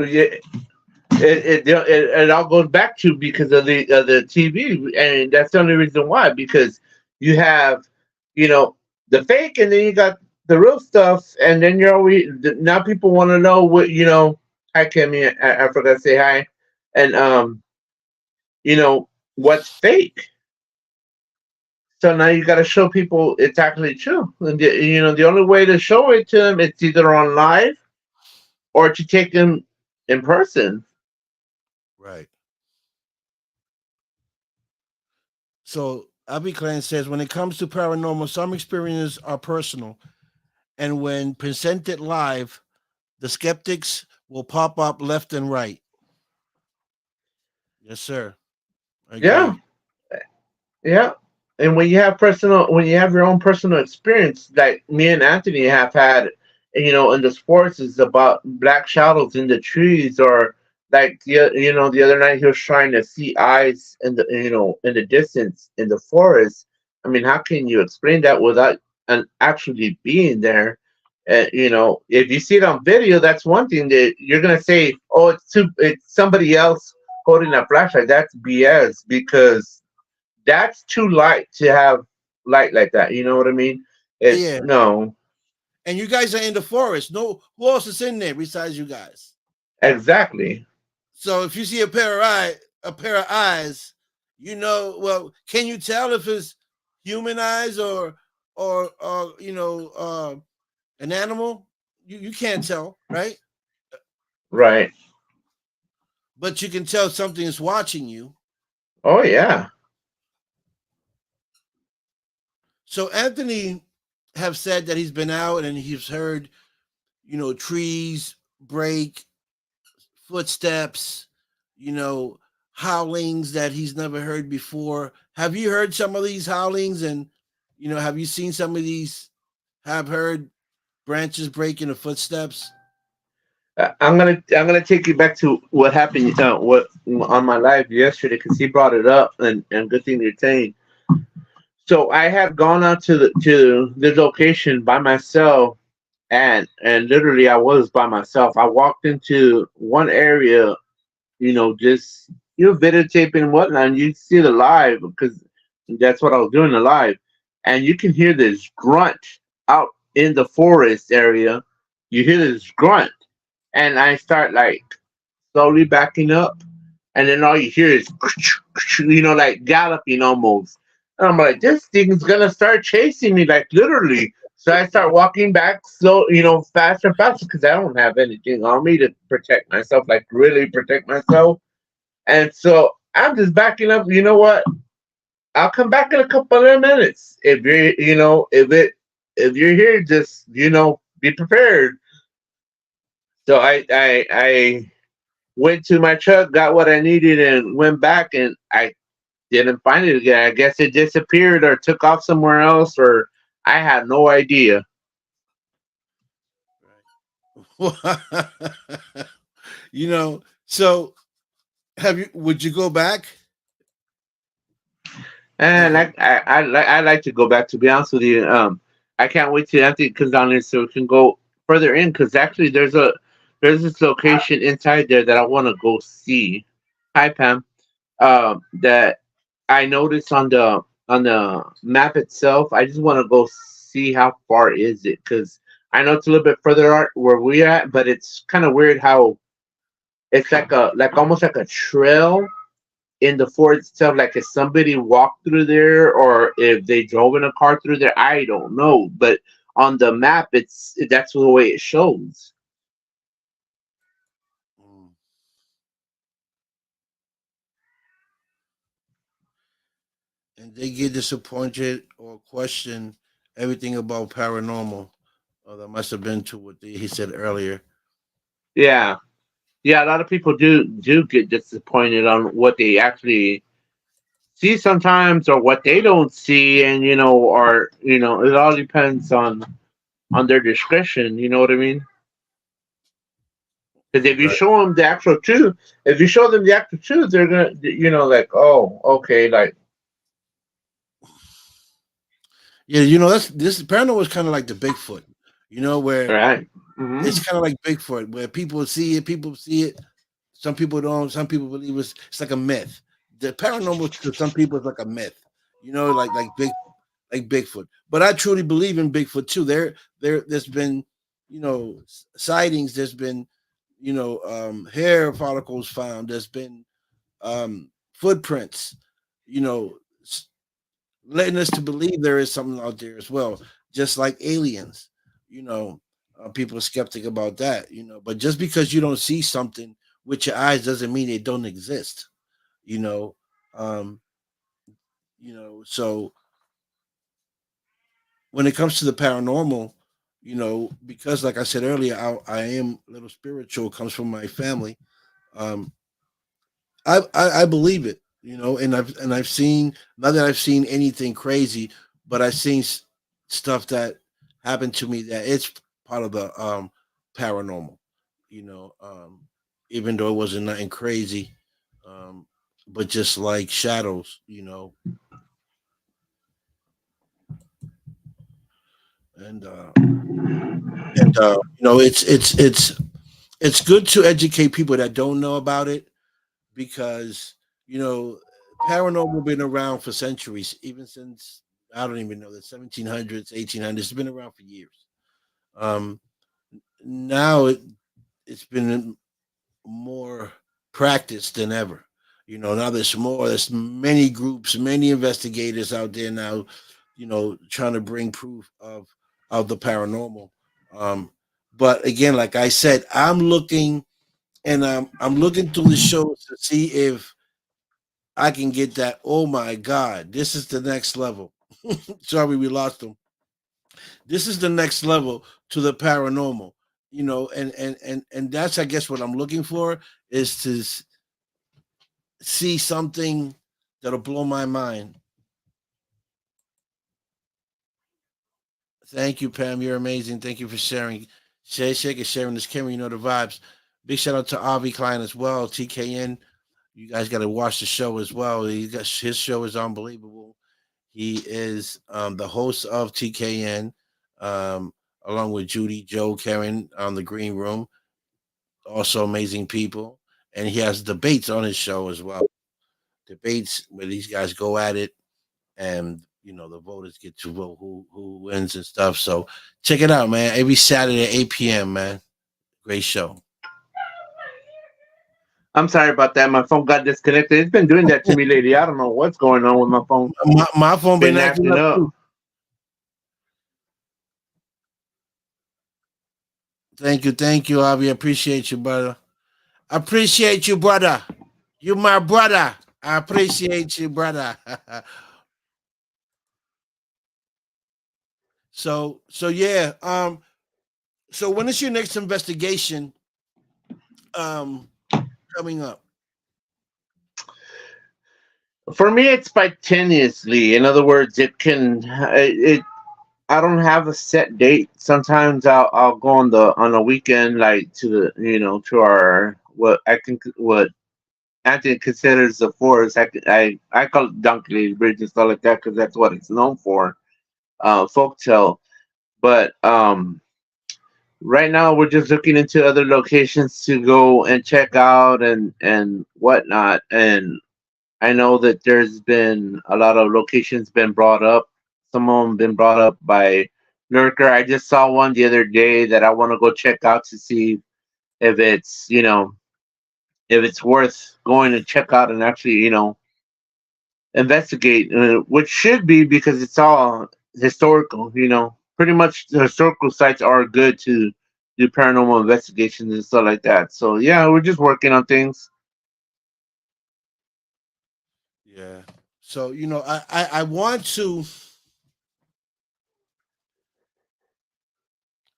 [SPEAKER 4] It all goes back to because of the TV, and that's the only reason why. Because you have, you know, the fake, and then you got the real stuff, and then you're always now people want to know what Hi, Kimmy. I forgot to say hi, and what's fake. So now you got to show people it's actually true, and the only way to show it to them it's either on live or to take them in person.
[SPEAKER 3] Right. So Abby Klein says when it comes to paranormal, some experiences are personal, and when presented live, the skeptics will pop up left and right. Yes, sir.
[SPEAKER 4] Yeah,
[SPEAKER 3] Agreed.
[SPEAKER 4] yeah. And when you have your own personal experience, like me and Anthony have had, in the sports, is about black shadows in the trees, or like the other night he was trying to see eyes in the distance in the forest. I mean, how can you explain that without actually being there? If you see it on video, that's one thing that you're gonna say, oh, it's somebody else holding a flashlight. That's BS because that's too light to have light like that. You know what I mean? It's
[SPEAKER 3] Yeah.
[SPEAKER 4] no,
[SPEAKER 3] And you guys are in the forest. No, who else is in there besides you guys?
[SPEAKER 4] exactly.
[SPEAKER 3] So if you see a pair of eyes, well, can you tell if it's human eyes or an animal? You can't tell, right?
[SPEAKER 4] Right.
[SPEAKER 3] But you can tell something is watching you.
[SPEAKER 4] Oh yeah.
[SPEAKER 3] So Anthony have said that he's been out and he's heard, trees break, footsteps, you know, howlings that he's never heard before. Have you heard some of these howlings and have you seen some of these have heard branches breaking the footsteps?
[SPEAKER 4] I'm gonna take you back to what happened. What on my live yesterday because he brought it up, and good thing you're saying. So I had gone out to the location by myself, and literally I was by myself. I walked into one area, just videotaping and whatnot. And you see the live because that's what I was doing the live, and you can hear this grunt out in the forest area. You hear this grunt, and I start like slowly backing up, and then all you hear is like galloping almost. And I'm like, this thing's gonna start chasing me, like literally. So I start walking back slow, faster and faster because I don't have anything on me to protect myself, like really protect myself. And so I'm just backing up. You know what? I'll come back in a couple of minutes. If you're, if you're here, just be prepared. So I went to my truck, got what I needed, and went back. And I didn't find it again. I guess it disappeared or took off somewhere else, or I had no idea.
[SPEAKER 3] Right. So have you? Would you go back?
[SPEAKER 4] And
[SPEAKER 3] Like,
[SPEAKER 4] I like to go back. To be honest with you, I can't wait till Anthony comes down here so we can go further in. Because actually, there's this location inside there that I want to go see. Hi, Pam. That I noticed on the map itself. I just want to go see how far is it, because I know it's a little bit further out where we at, but it's kind of weird how it's like almost like a trail in the fort itself. Like if somebody walked through there or if they drove in a car through there, I don't know. But on the map, that's the way it shows.
[SPEAKER 3] mm, and they get disappointed or question everything about paranormal. Oh, that must have been to what he said earlier.
[SPEAKER 4] Yeah, yeah. A lot of people do get disappointed on what they actually see sometimes, or what they don't see, and or it all depends on their discretion. You know what I mean? Because if you
[SPEAKER 3] Right.
[SPEAKER 4] show them the actual truth, if you show them the actual truth, they're gonna, like, oh, okay, like,
[SPEAKER 3] Yeah, that's this paranormal is kind of like the Bigfoot,
[SPEAKER 4] all
[SPEAKER 3] where
[SPEAKER 4] right, hmm
[SPEAKER 3] it's kind of like Bigfoot, where people see it, some people don't, some people believe it's like a myth. The paranormal to some people is like a myth, like Bigfoot. But I truly believe in Bigfoot too. There's been, sightings. There's been, hair follicles found. There's been footprints. You know, letting us to believe there is something out there as well, just like aliens. You know, people are skeptic about that. But just because you don't see something with your eyes doesn't mean it don't exist. You know, um, so when it comes to the paranormal, because like I said earlier, I am a little spiritual, comes from my family. Um, I believe it, and I've seen, not that I've seen anything crazy, but I've seen stuff that happened to me that it's part of the paranormal, you know, um, even though it wasn't nothing crazy, um, but just like shadows, and it's good to educate people that don't know about it, because you know paranormal been around for centuries, even since, I don't even know, the 1700s, 1800s. It's been around for years. um Now it's been more practiced than ever. Now there's many groups, many investigators out there now, trying to bring proof of the paranormal. um but again, like I said, I'm looking through the shows to see if I can get that. Oh my God, this is the next level. Sorry, we lost him. This is the next level to the paranormal. And that's, I guess, what I'm looking for, is to see something that'll blow my mind. Thank you, Pam. You're amazing. Thank you for sharing. Shake is sharing this camera. You know the vibes. Big shout out to Avi Klein as well. TKN. You guys got to watch the show as well. His show is unbelievable. He is the host of TKN, along with Judy, Joe, Karen on the Green Room. Also amazing people. And he has debates on his show as well. Debates where these guys go at it, and the voters get to vote who wins and stuff. So check it out, man. Every Saturday at 8 p.m., man. Great show.
[SPEAKER 4] I'm sorry about that. My phone got disconnected. It's been doing that to me lately. I don't know what's going on with my phone.
[SPEAKER 3] My phone been
[SPEAKER 4] Been
[SPEAKER 3] acting
[SPEAKER 4] acting
[SPEAKER 3] up
[SPEAKER 4] up.
[SPEAKER 3] too. Thank you, Avi. Appreciate you, brother. Appreciate you, brother. You my brother. I appreciate you, brother. So yeah. So when is your next investigation um coming up?
[SPEAKER 4] For me, it's spontaneously. In other words, it can it. I don't have a set date. Sometimes I'll go on a weekend, like to the to our what Anthony considers the forest. I call it Dunkley Bridge and stuff like that because that's what it's known for, folktale. But right now we're just looking into other locations to go and check out and whatnot. And I know that there's been a lot of locations been brought up. Some of them been brought up by Lurker. I just saw one the other day that I want to go check out to see if it's if it's worth going to check out and actually investigate, which should be because it's all historical. Pretty much the historical sites are good to do paranormal investigations and stuff like that. So yeah, we're just working on things.
[SPEAKER 3] Yeah. So I want to.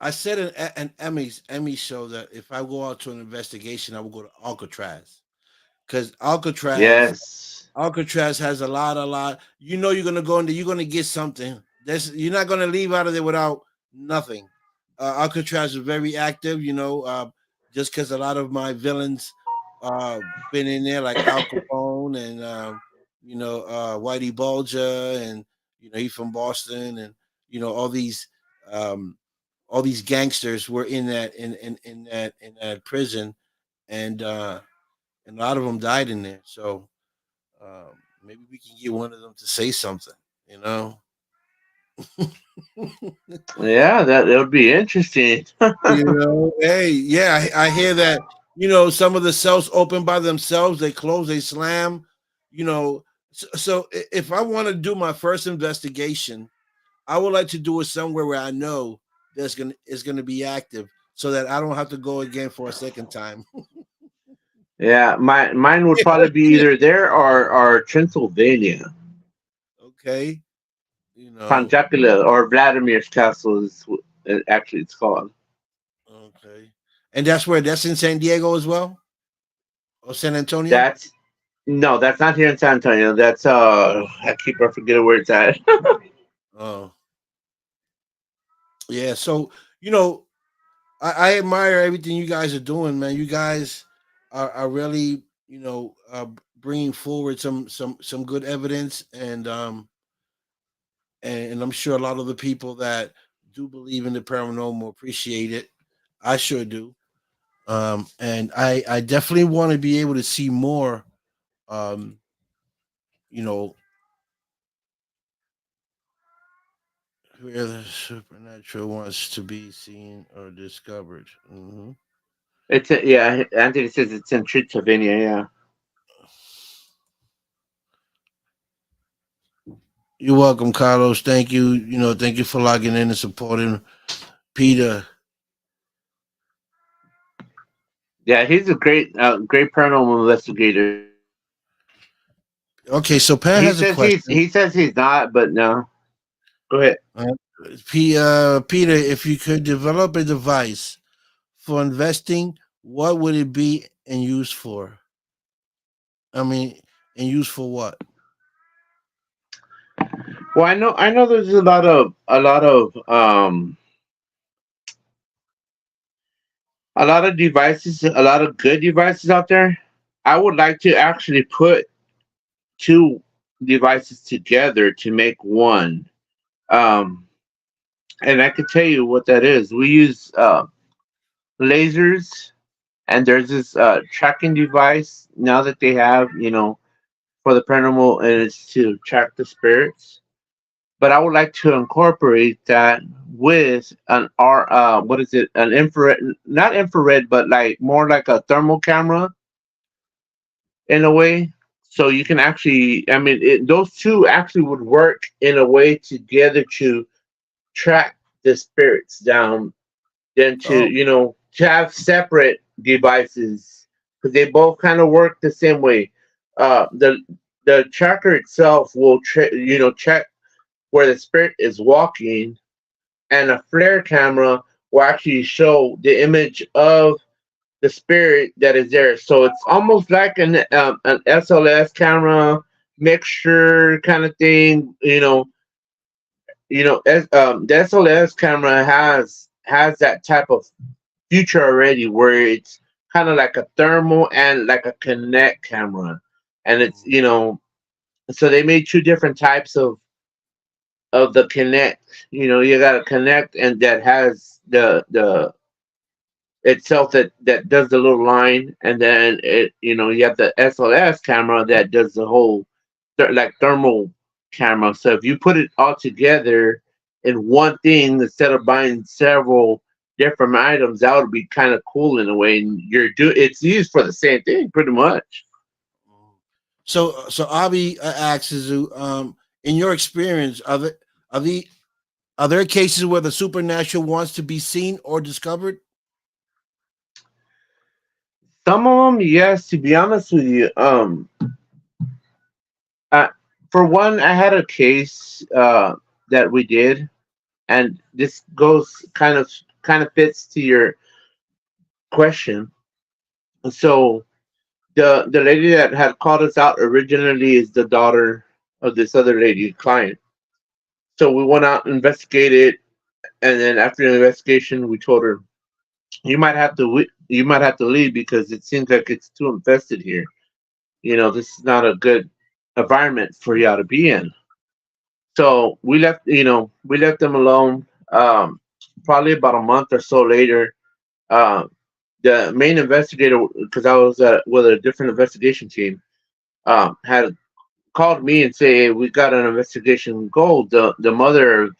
[SPEAKER 3] I said in an Emmy show that if I go out to an investigation, I will go to Alcatraz because
[SPEAKER 4] Yes.
[SPEAKER 3] Alcatraz has a lot. You're gonna go in there, you're gonna get something. You're not gonna leave out of there without nothing. Alcatraz is very active, just because a lot of my villains been in there, like Al Capone and Whitey Bulger, and he's from Boston, and all these um, gangsters were in that prison, and a lot of them died in there. So maybe we can get one of them to say something. You know.
[SPEAKER 4] Yeah, that would be interesting.
[SPEAKER 3] Hey, yeah, I hear that. Some of the cells open by themselves. They close, they slam. You know, so if I want to do my first investigation, I would like to do it somewhere where I know that's gonna is gonna be active, so that I don't have to go again for a second time.
[SPEAKER 4] Yeah, mine would probably be either there or Transylvania,
[SPEAKER 3] Okay, you know.
[SPEAKER 4] Pancakula, or Vladimir's castle is actually it's called.
[SPEAKER 3] Okay, and that's in San Diego as well, or San Antonio.
[SPEAKER 4] That's No, that's not here in San Antonio. That's I keep on forgetting where it's at.
[SPEAKER 3] Oh, yeah. So you know, I admire everything you guys are doing, man. You guys are really, bringing forward some good evidence, and I'm sure a lot of the people that do believe in the paranormal appreciate it. I sure do. And I definitely want to be able to see more. Um, you know, where the supernatural wants to be seen or discovered.
[SPEAKER 4] Yeah, Anthony says it's in Transylvania. Yeah.
[SPEAKER 3] You're welcome, Carlos. Thank you. Thank you for logging in and supporting Peter.
[SPEAKER 4] Yeah, he's a great paranormal investigator.
[SPEAKER 3] Okay, so Pat has a question.
[SPEAKER 4] He says he's not, but no. Go ahead.
[SPEAKER 3] Uh, Peter, if you could develop a device for investing, what would it be and used for? I mean, and used for what?
[SPEAKER 4] Well, I know there's a lot of devices, a lot of good devices out there. I would like to actually put two devices together to make one. Um, and I can tell you what that is. We use lasers, and there's this tracking device now that they have, for the paranormal, and it's to track the spirits. But I would like to incorporate that with an what is it? An infrared, not infrared, but like more like a thermal camera in a way. So you can actually, I mean, those two actually would work in a way together to track the spirits down, than to
[SPEAKER 3] Oh,
[SPEAKER 4] to have separate devices because they both kind of work the same way. The tracker itself will check where the spirit is walking, and a flare camera will actually show the image of the spirit that is there. So it's almost like an SLS camera, mixture kind of thing. The SLS camera has that type of future already, where it's kind of like a thermal and like a Kinect camera, and it's so they made two different types of the Kinect. You got a Kinect, and that has the itself that does the little line, and then you have the SLS camera that does the whole like thermal camera. So if you put it all together in one thing instead of buying several different items, that would be kind of cool in a way. And it's used for the same thing pretty much.
[SPEAKER 3] So Avi asks, is in your experience, are the are there cases where the supernatural wants to be seen or discovered?
[SPEAKER 4] Some of them, yes. To be honest with you, uh, for one, I had a case that we did, and this goes kind of fits to your question. So the lady that had called us out originally is the daughter of this other lady client. So we went out and investigated, and then after the investigation, we told her, you might have to leave because it seems like it's too infested here. This is not a good environment for y'all to be in. So we left them alone. Probably about a month or so later, uh, the main investigator, because I was with a different investigation team, had called me and say, "Hey, we got an investigation goal." The mother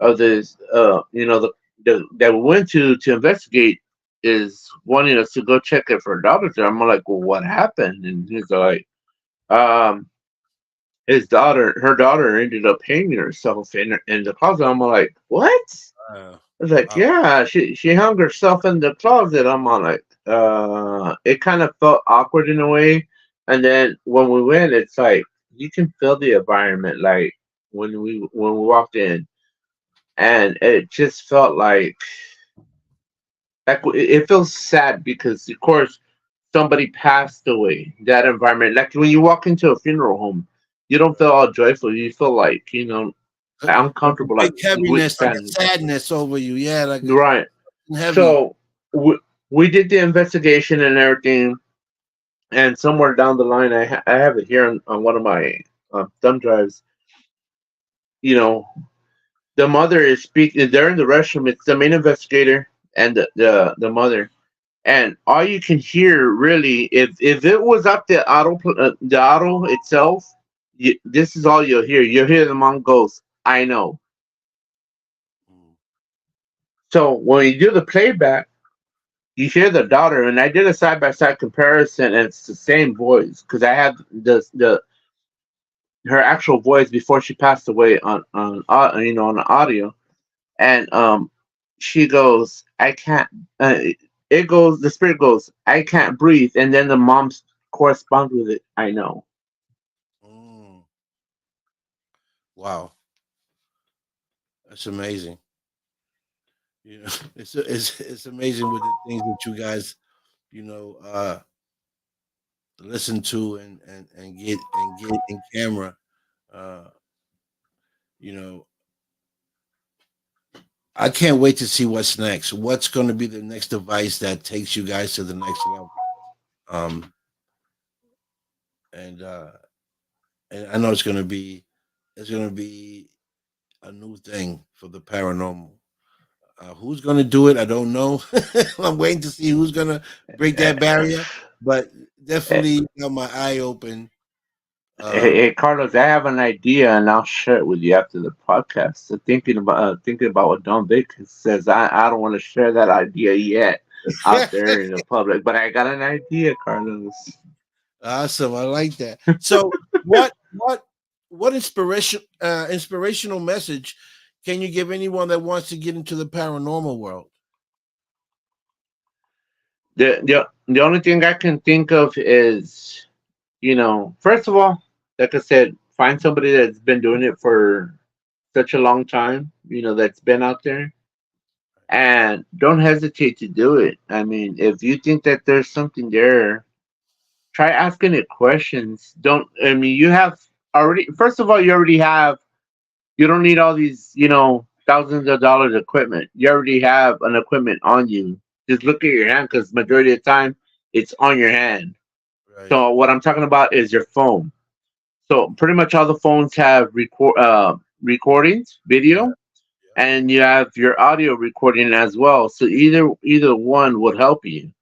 [SPEAKER 4] of this, that we went to investigate is wanting us to go check it for doctors. I'm like, "Well, what happened?" And he's like, um, her daughter ended up hanging herself in the closet. I'm like, "What?"
[SPEAKER 3] Uh,
[SPEAKER 4] I was like,
[SPEAKER 3] wow.
[SPEAKER 4] "Yeah, she hung herself in the closet." I'm all like, it kind of felt awkward in a way. And then when we went, it's like you can feel the environment, like when we walked in, and it just felt like it feels sad because of course somebody passed away. That environment, like when you walk into a funeral home, you don't feel all joyful. You feel like
[SPEAKER 3] Like a
[SPEAKER 4] uncomfortable, like
[SPEAKER 3] big
[SPEAKER 4] with
[SPEAKER 3] heaviness, like a
[SPEAKER 4] sadness.
[SPEAKER 3] sadness over you. Yeah, like
[SPEAKER 4] Right.
[SPEAKER 3] heavy.
[SPEAKER 4] So we did the investigation and everything, and somewhere down the line, I have it here on one of my thumb drives. You know, the mother is speaking. They're in the restroom. It's the main investigator and the mother, and all you can hear really, if it was up the auto itself, this is all you'll hear. You'll hear the mom goes, "I know." So when you do the playback, you hear the daughter, and I did a side by side comparison, and it's the same voice because I had the her actual voice before she passed away on the audio, and she goes, "I can't." It goes. The spirit goes, "I can't breathe," and then the mom corresponds with it. "I know."
[SPEAKER 3] Mm, wow, that's amazing. It's amazing with the things that you guys you know listen to and get in camera. Uh, you know, I can't wait to see what's next. What's going to be the next device that takes you guys to the next level? Um, and I know it's going to be a new thing for the paranormal. Who's going to do it? I don't know. I'm waiting to see who's going to break that barrier. But
[SPEAKER 4] Hey,
[SPEAKER 3] definitely got my eye open.
[SPEAKER 4] hey, Carlos, I have an idea, and I'll share it with you after the podcast. So thinking about what Don Vic says. I don't want to share that idea yet out there in the public, but I got an idea, Carlos.
[SPEAKER 3] Awesome. I like that. So what inspirational message can you give anyone that wants to get into the paranormal world?
[SPEAKER 4] The only thing I can think of is, first of all, like I said, find somebody that's been doing it for such a long time, that's been out there, and don't hesitate to do it. I mean, if you think that there's something there, try asking it questions. Don't I mean you have already first of all you already have you don't need all these, thousands of dollars equipment. You already have an equipment on you. Just look at your hand because majority of the time it's on your hand.
[SPEAKER 3] Right.
[SPEAKER 4] So what I'm talking about is your phone. So pretty much all the phones have recordings,
[SPEAKER 3] Yeah.
[SPEAKER 4] video,
[SPEAKER 3] Yeah.
[SPEAKER 4] and you have your audio recording as well. So either one would help you,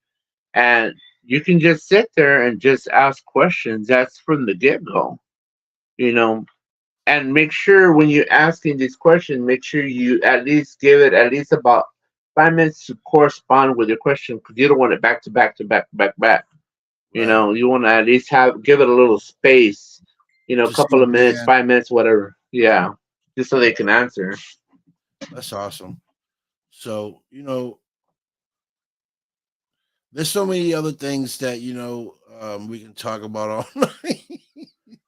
[SPEAKER 4] and you can just sit there and just ask questions. That's from the get go, you know. And make sure when you're asking these questions, make sure you at least give it at least about 5 minutes to correspond with your question because you don't want it back to back to back to back back.
[SPEAKER 3] Right.
[SPEAKER 4] You want to at least have give it a little space, a
[SPEAKER 3] To see
[SPEAKER 4] couple
[SPEAKER 3] what
[SPEAKER 4] of
[SPEAKER 3] they
[SPEAKER 4] minutes,
[SPEAKER 3] have.
[SPEAKER 4] 5 minutes, whatever. Yeah, just so they
[SPEAKER 3] Yeah.
[SPEAKER 4] can answer.
[SPEAKER 3] That's awesome. So, there's so many other things that, we can talk about all night.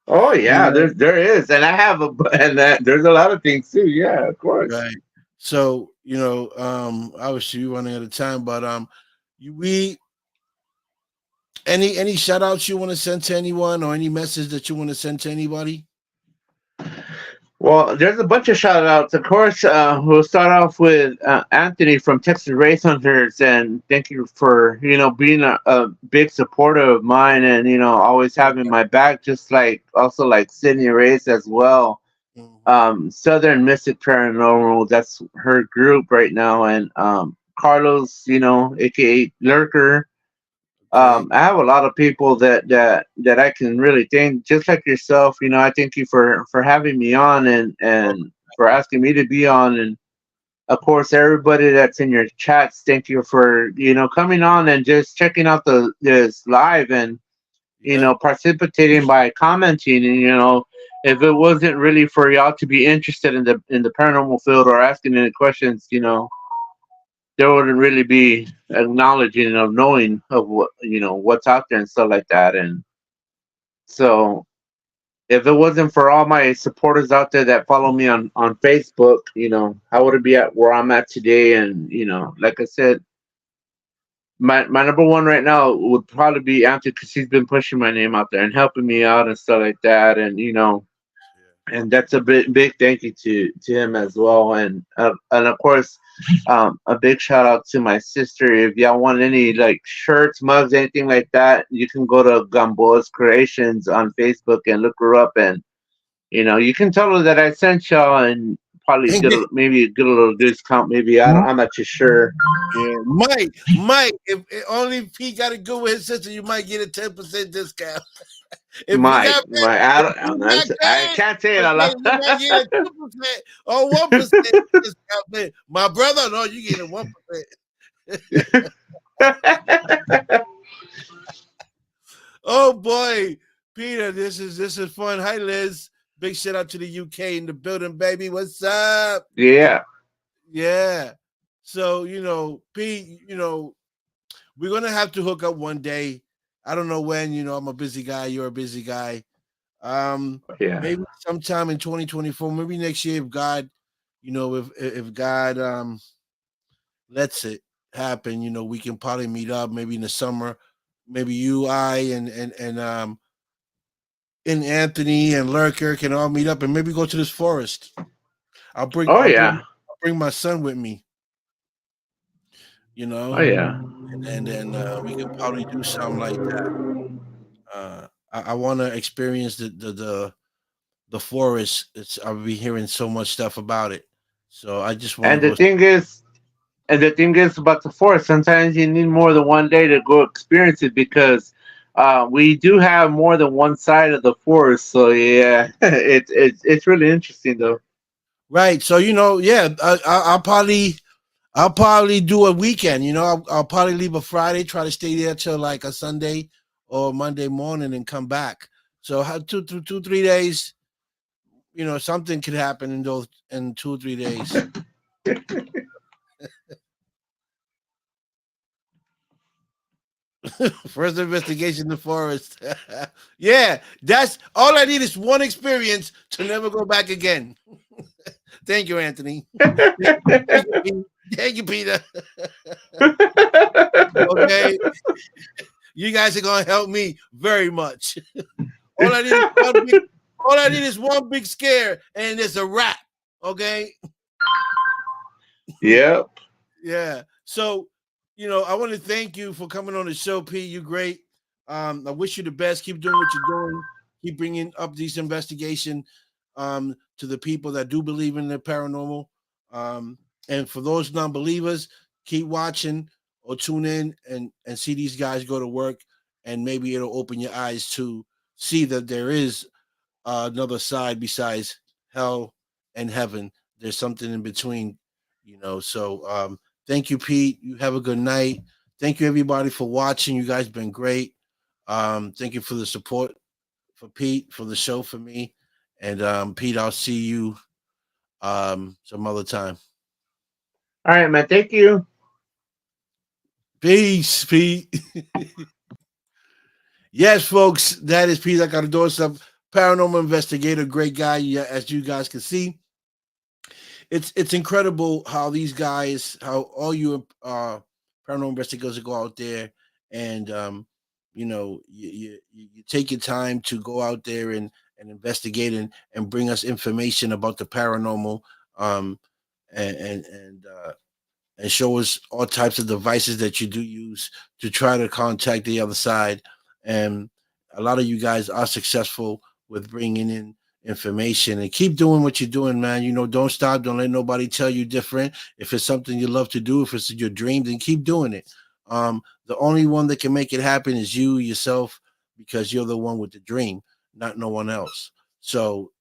[SPEAKER 4] Oh
[SPEAKER 3] you
[SPEAKER 4] yeah,
[SPEAKER 3] know,
[SPEAKER 4] there is, and I have a and that, there's a lot of things too. Yeah, of course.
[SPEAKER 3] right. So, obviously we're running out of time, but we any shout outs you want to send to anyone or any message that you want to send to anybody?
[SPEAKER 4] Well, there's a bunch of shout outs. Of course, we'll start off with Anthony from Texas Race Hunters, and thank you for being a big supporter of mine, and always having my back, just like also like Sydney Race as well.
[SPEAKER 3] Mhm.
[SPEAKER 4] Southern Mystic Paranormal, that's her group right now, and Carlos, aka Lurker.
[SPEAKER 3] Okay.
[SPEAKER 4] I have a lot of people that I can really thank, just like yourself. I thank you for having me on
[SPEAKER 3] Oh,
[SPEAKER 4] and for
[SPEAKER 3] thank
[SPEAKER 4] asking me to be on, and of course everybody that's in your chats. Thank you for coming on and just checking out this live and
[SPEAKER 3] you. Yeah.
[SPEAKER 4] participating by commenting and if it wasn't really for y'all to be interested in the paranormal field or asking any questions, there wouldn't really be acknowledging of knowing of what what's out there and stuff like that. And so if it wasn't for all my supporters out there that follow me on Facebook, I wouldn't be at where I'm at today. And like I said, my number one right now would probably be Anthony because he's been pushing my name out there and helping me out and stuff like that. And and that's a big thank you to him as well. And of course, a big shout out to my sister. If y'all want any like shirts, mugs, anything like that, you can go to Gamboa's Creations on Facebook and look her up, and you can tell her that I sent y'all and probably
[SPEAKER 3] And
[SPEAKER 4] maybe get a little discount. Maybe I'm not too sure.
[SPEAKER 3] yeah, Mike, if only Pete got to go with his sister, you might get a 10% discount. If you got if you got
[SPEAKER 4] I
[SPEAKER 3] cash,
[SPEAKER 4] can't say it a
[SPEAKER 3] okay,
[SPEAKER 4] lot.
[SPEAKER 3] you might get a 2% or 1% discount. Man, my brother, no, you get a 1%. Oh boy, Peter, this is fun. Hi, Liz. Big shout out to the UK in the building, baby. What's up?
[SPEAKER 4] Yeah.
[SPEAKER 3] Yeah. So, Pete, we're gonna have to hook up one day. I don't know when, I'm a busy guy, you're a busy guy.
[SPEAKER 4] Yeah.
[SPEAKER 3] Maybe sometime in 2024, maybe next year if God, if God lets it happen, we can probably meet up maybe in the summer. Maybe you, I, and Anthony and Lurker can all meet up and maybe go to this forest. I'll bring
[SPEAKER 4] Oh
[SPEAKER 3] I'll bring
[SPEAKER 4] yeah.
[SPEAKER 3] I'll bring my son with me,
[SPEAKER 4] Oh
[SPEAKER 3] and
[SPEAKER 4] yeah.
[SPEAKER 3] then we can probably do something like that. I want to experience the forest. I'll be hearing so much stuff about it, so I just want to
[SPEAKER 4] And the
[SPEAKER 3] go.
[SPEAKER 4] thing is, and the thing is about the forest, sometimes you need more than one day to go experience it because we do have more than one side of the forest. So yeah, it's really interesting though.
[SPEAKER 3] Right. So yeah, I'll probably do a weekend. I'll probably leave a Friday, try to stay there till like a Sunday or Monday morning, and come back. So how 3 days. Something could happen in 2 or 3 days. First investigation in the forest. Yeah, that's all I need is one experience to never go back again. Thank you, Anthony. Thank you, Pete. Thank you, Peter. Okay. You guys are gonna help me very much. all I need is one big scare, and it's a wrap. Okay.
[SPEAKER 4] Yep.
[SPEAKER 3] Yeah. So, I want to thank you for coming on the show, Pete. You're great. I wish you the best. Keep doing what you're doing. Keep bringing up these investigation to the people that do believe in the paranormal. And for those non-believers, keep watching or tune in and see these guys go to work, and maybe it'll open your eyes to see that there is another side besides hell and heaven. There's something in between, So thank you, Pete. You have a good night. Thank you, everybody, for watching. You guys been great. Thank you for the support for Pete, for the show, for me. And Pete, I'll see you some other time.
[SPEAKER 4] All right, man. Thank you.
[SPEAKER 3] Peace, Pete. Yes, folks, that is Peter Caldoza, paranormal investigator, great guy, as you guys can see. It's incredible how these guys, how all you paranormal investigators go out there and you take your time to go out there and investigate and bring us information about the paranormal, and show us all types of devices that you do use to try to contact the other side. And a lot of you guys are successful with bringing in information, and keep doing what you're doing, man. Don't stop. Don't let nobody tell you different. If it's something you love to do, if it's your dream, then keep doing it. The only one that can make it happen is you yourself, because you're the one with the dream, not no one else. So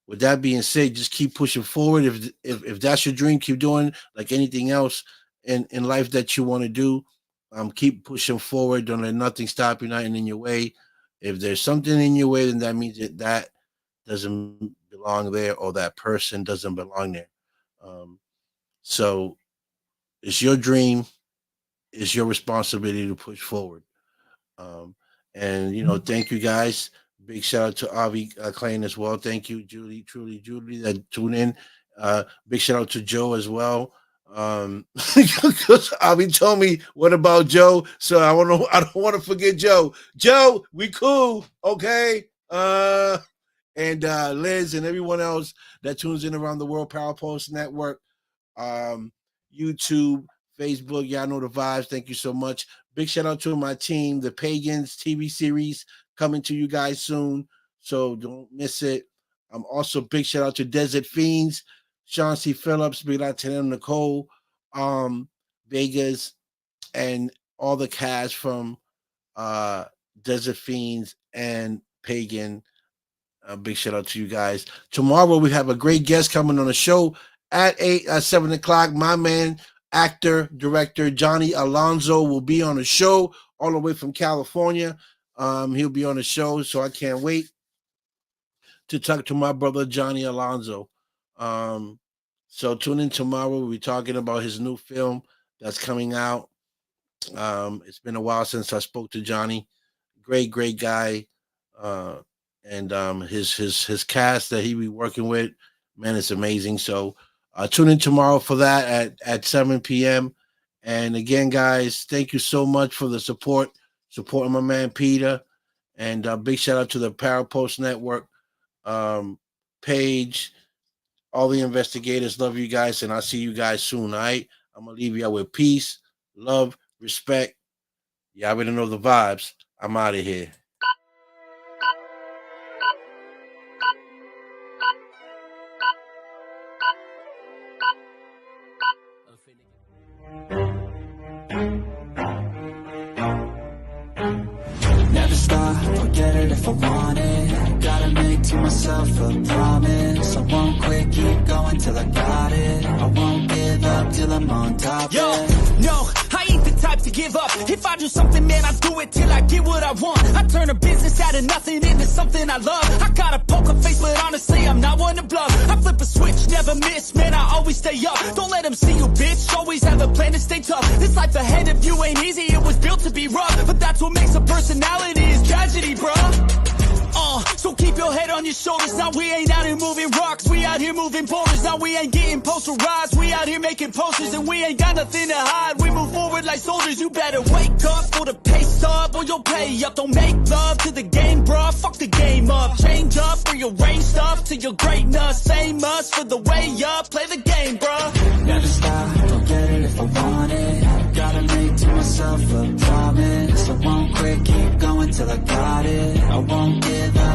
[SPEAKER 3] with that being said, just keep pushing forward. If that's your dream, keep doing like anything else in life that you want to do. Keep pushing forward. Don't let nothing stop you, nothing in your way. If there's something in your way, then that means that doesn't belong there, or that person doesn't belong there. So it's your dream. It's your responsibility to push forward. And thank you guys. Big shout out to Avi Klein as well. Thank you, Julie that tuned in. Big shout out to Joe as well. Because Avi told me, what about Joe? So I don't want to forget Joe. Joe, we cool, okay? And Liz and everyone else that tunes in around the world, Power Post Network, YouTube, Facebook, y'all know the vibes. Thank you so much. Big shout out to my team, the Pagans TV series, coming to you guys soon, so don't miss it. Also big shout out to Desert Fiends, Sean C. Phillips, big out to them, Nicole, Vegas, and all the cast from Desert Fiends and Pagan. Big shout out to you guys. Tomorrow we have a great guest coming on the show at 7 o'clock. My man, actor, director Johnny Alonzo will be on the show all the way from California. He'll be on the show, so I can't wait to talk to my brother Johnny Alonzo. So tune in tomorrow. We'll be talking about his new film that's coming out. It's been a while since I spoke to Johnny. Great guy. And his cast that he be working with, man, it's amazing. So tune in tomorrow for that at 7 p.m. And again, guys, thank you so much for the supporting my man Peter. And big shout out to the Parapost Network page. All the investigators, love you guys, and I'll see you guys soon. All right, I'm gonna leave y'all with peace, love, respect. Y'all already know the vibes. I'm out of here.
[SPEAKER 1] Never stop, forget it if I want it. Gotta make to myself a promise. I won't quit, keep going till I got it. I won't give up till I'm on top.
[SPEAKER 2] Yo, no, I ain't the type to give up. If I do something, man, I do it till I get what I want. I turn a business out of nothing into something I love. I got a poker face, but honestly, I'm not one to bluff. I flip a switch, never miss, man, I always stay up. Don't let them see you, bitch, always have a plan to stay tough. This life ahead of you ain't easy, it was built to be rough. But that's what makes a personality is tragedy, bruh. So keep your head on your shoulders. Now we ain't out here moving rocks, we out here moving boulders. Now we ain't getting posterized, we out here making posters. And we ain't got nothing to hide, we move forward like soldiers. You better wake up for the pay stub, or you'll pay up. Don't make love to the game, bruh, fuck the game up. Change up, rearrange stuff to your greatness. Same us for the way up, play the game, bruh.
[SPEAKER 1] Never stop, don't get it if I want it. Gotta make to myself a promise, I won't quit, keep going till I get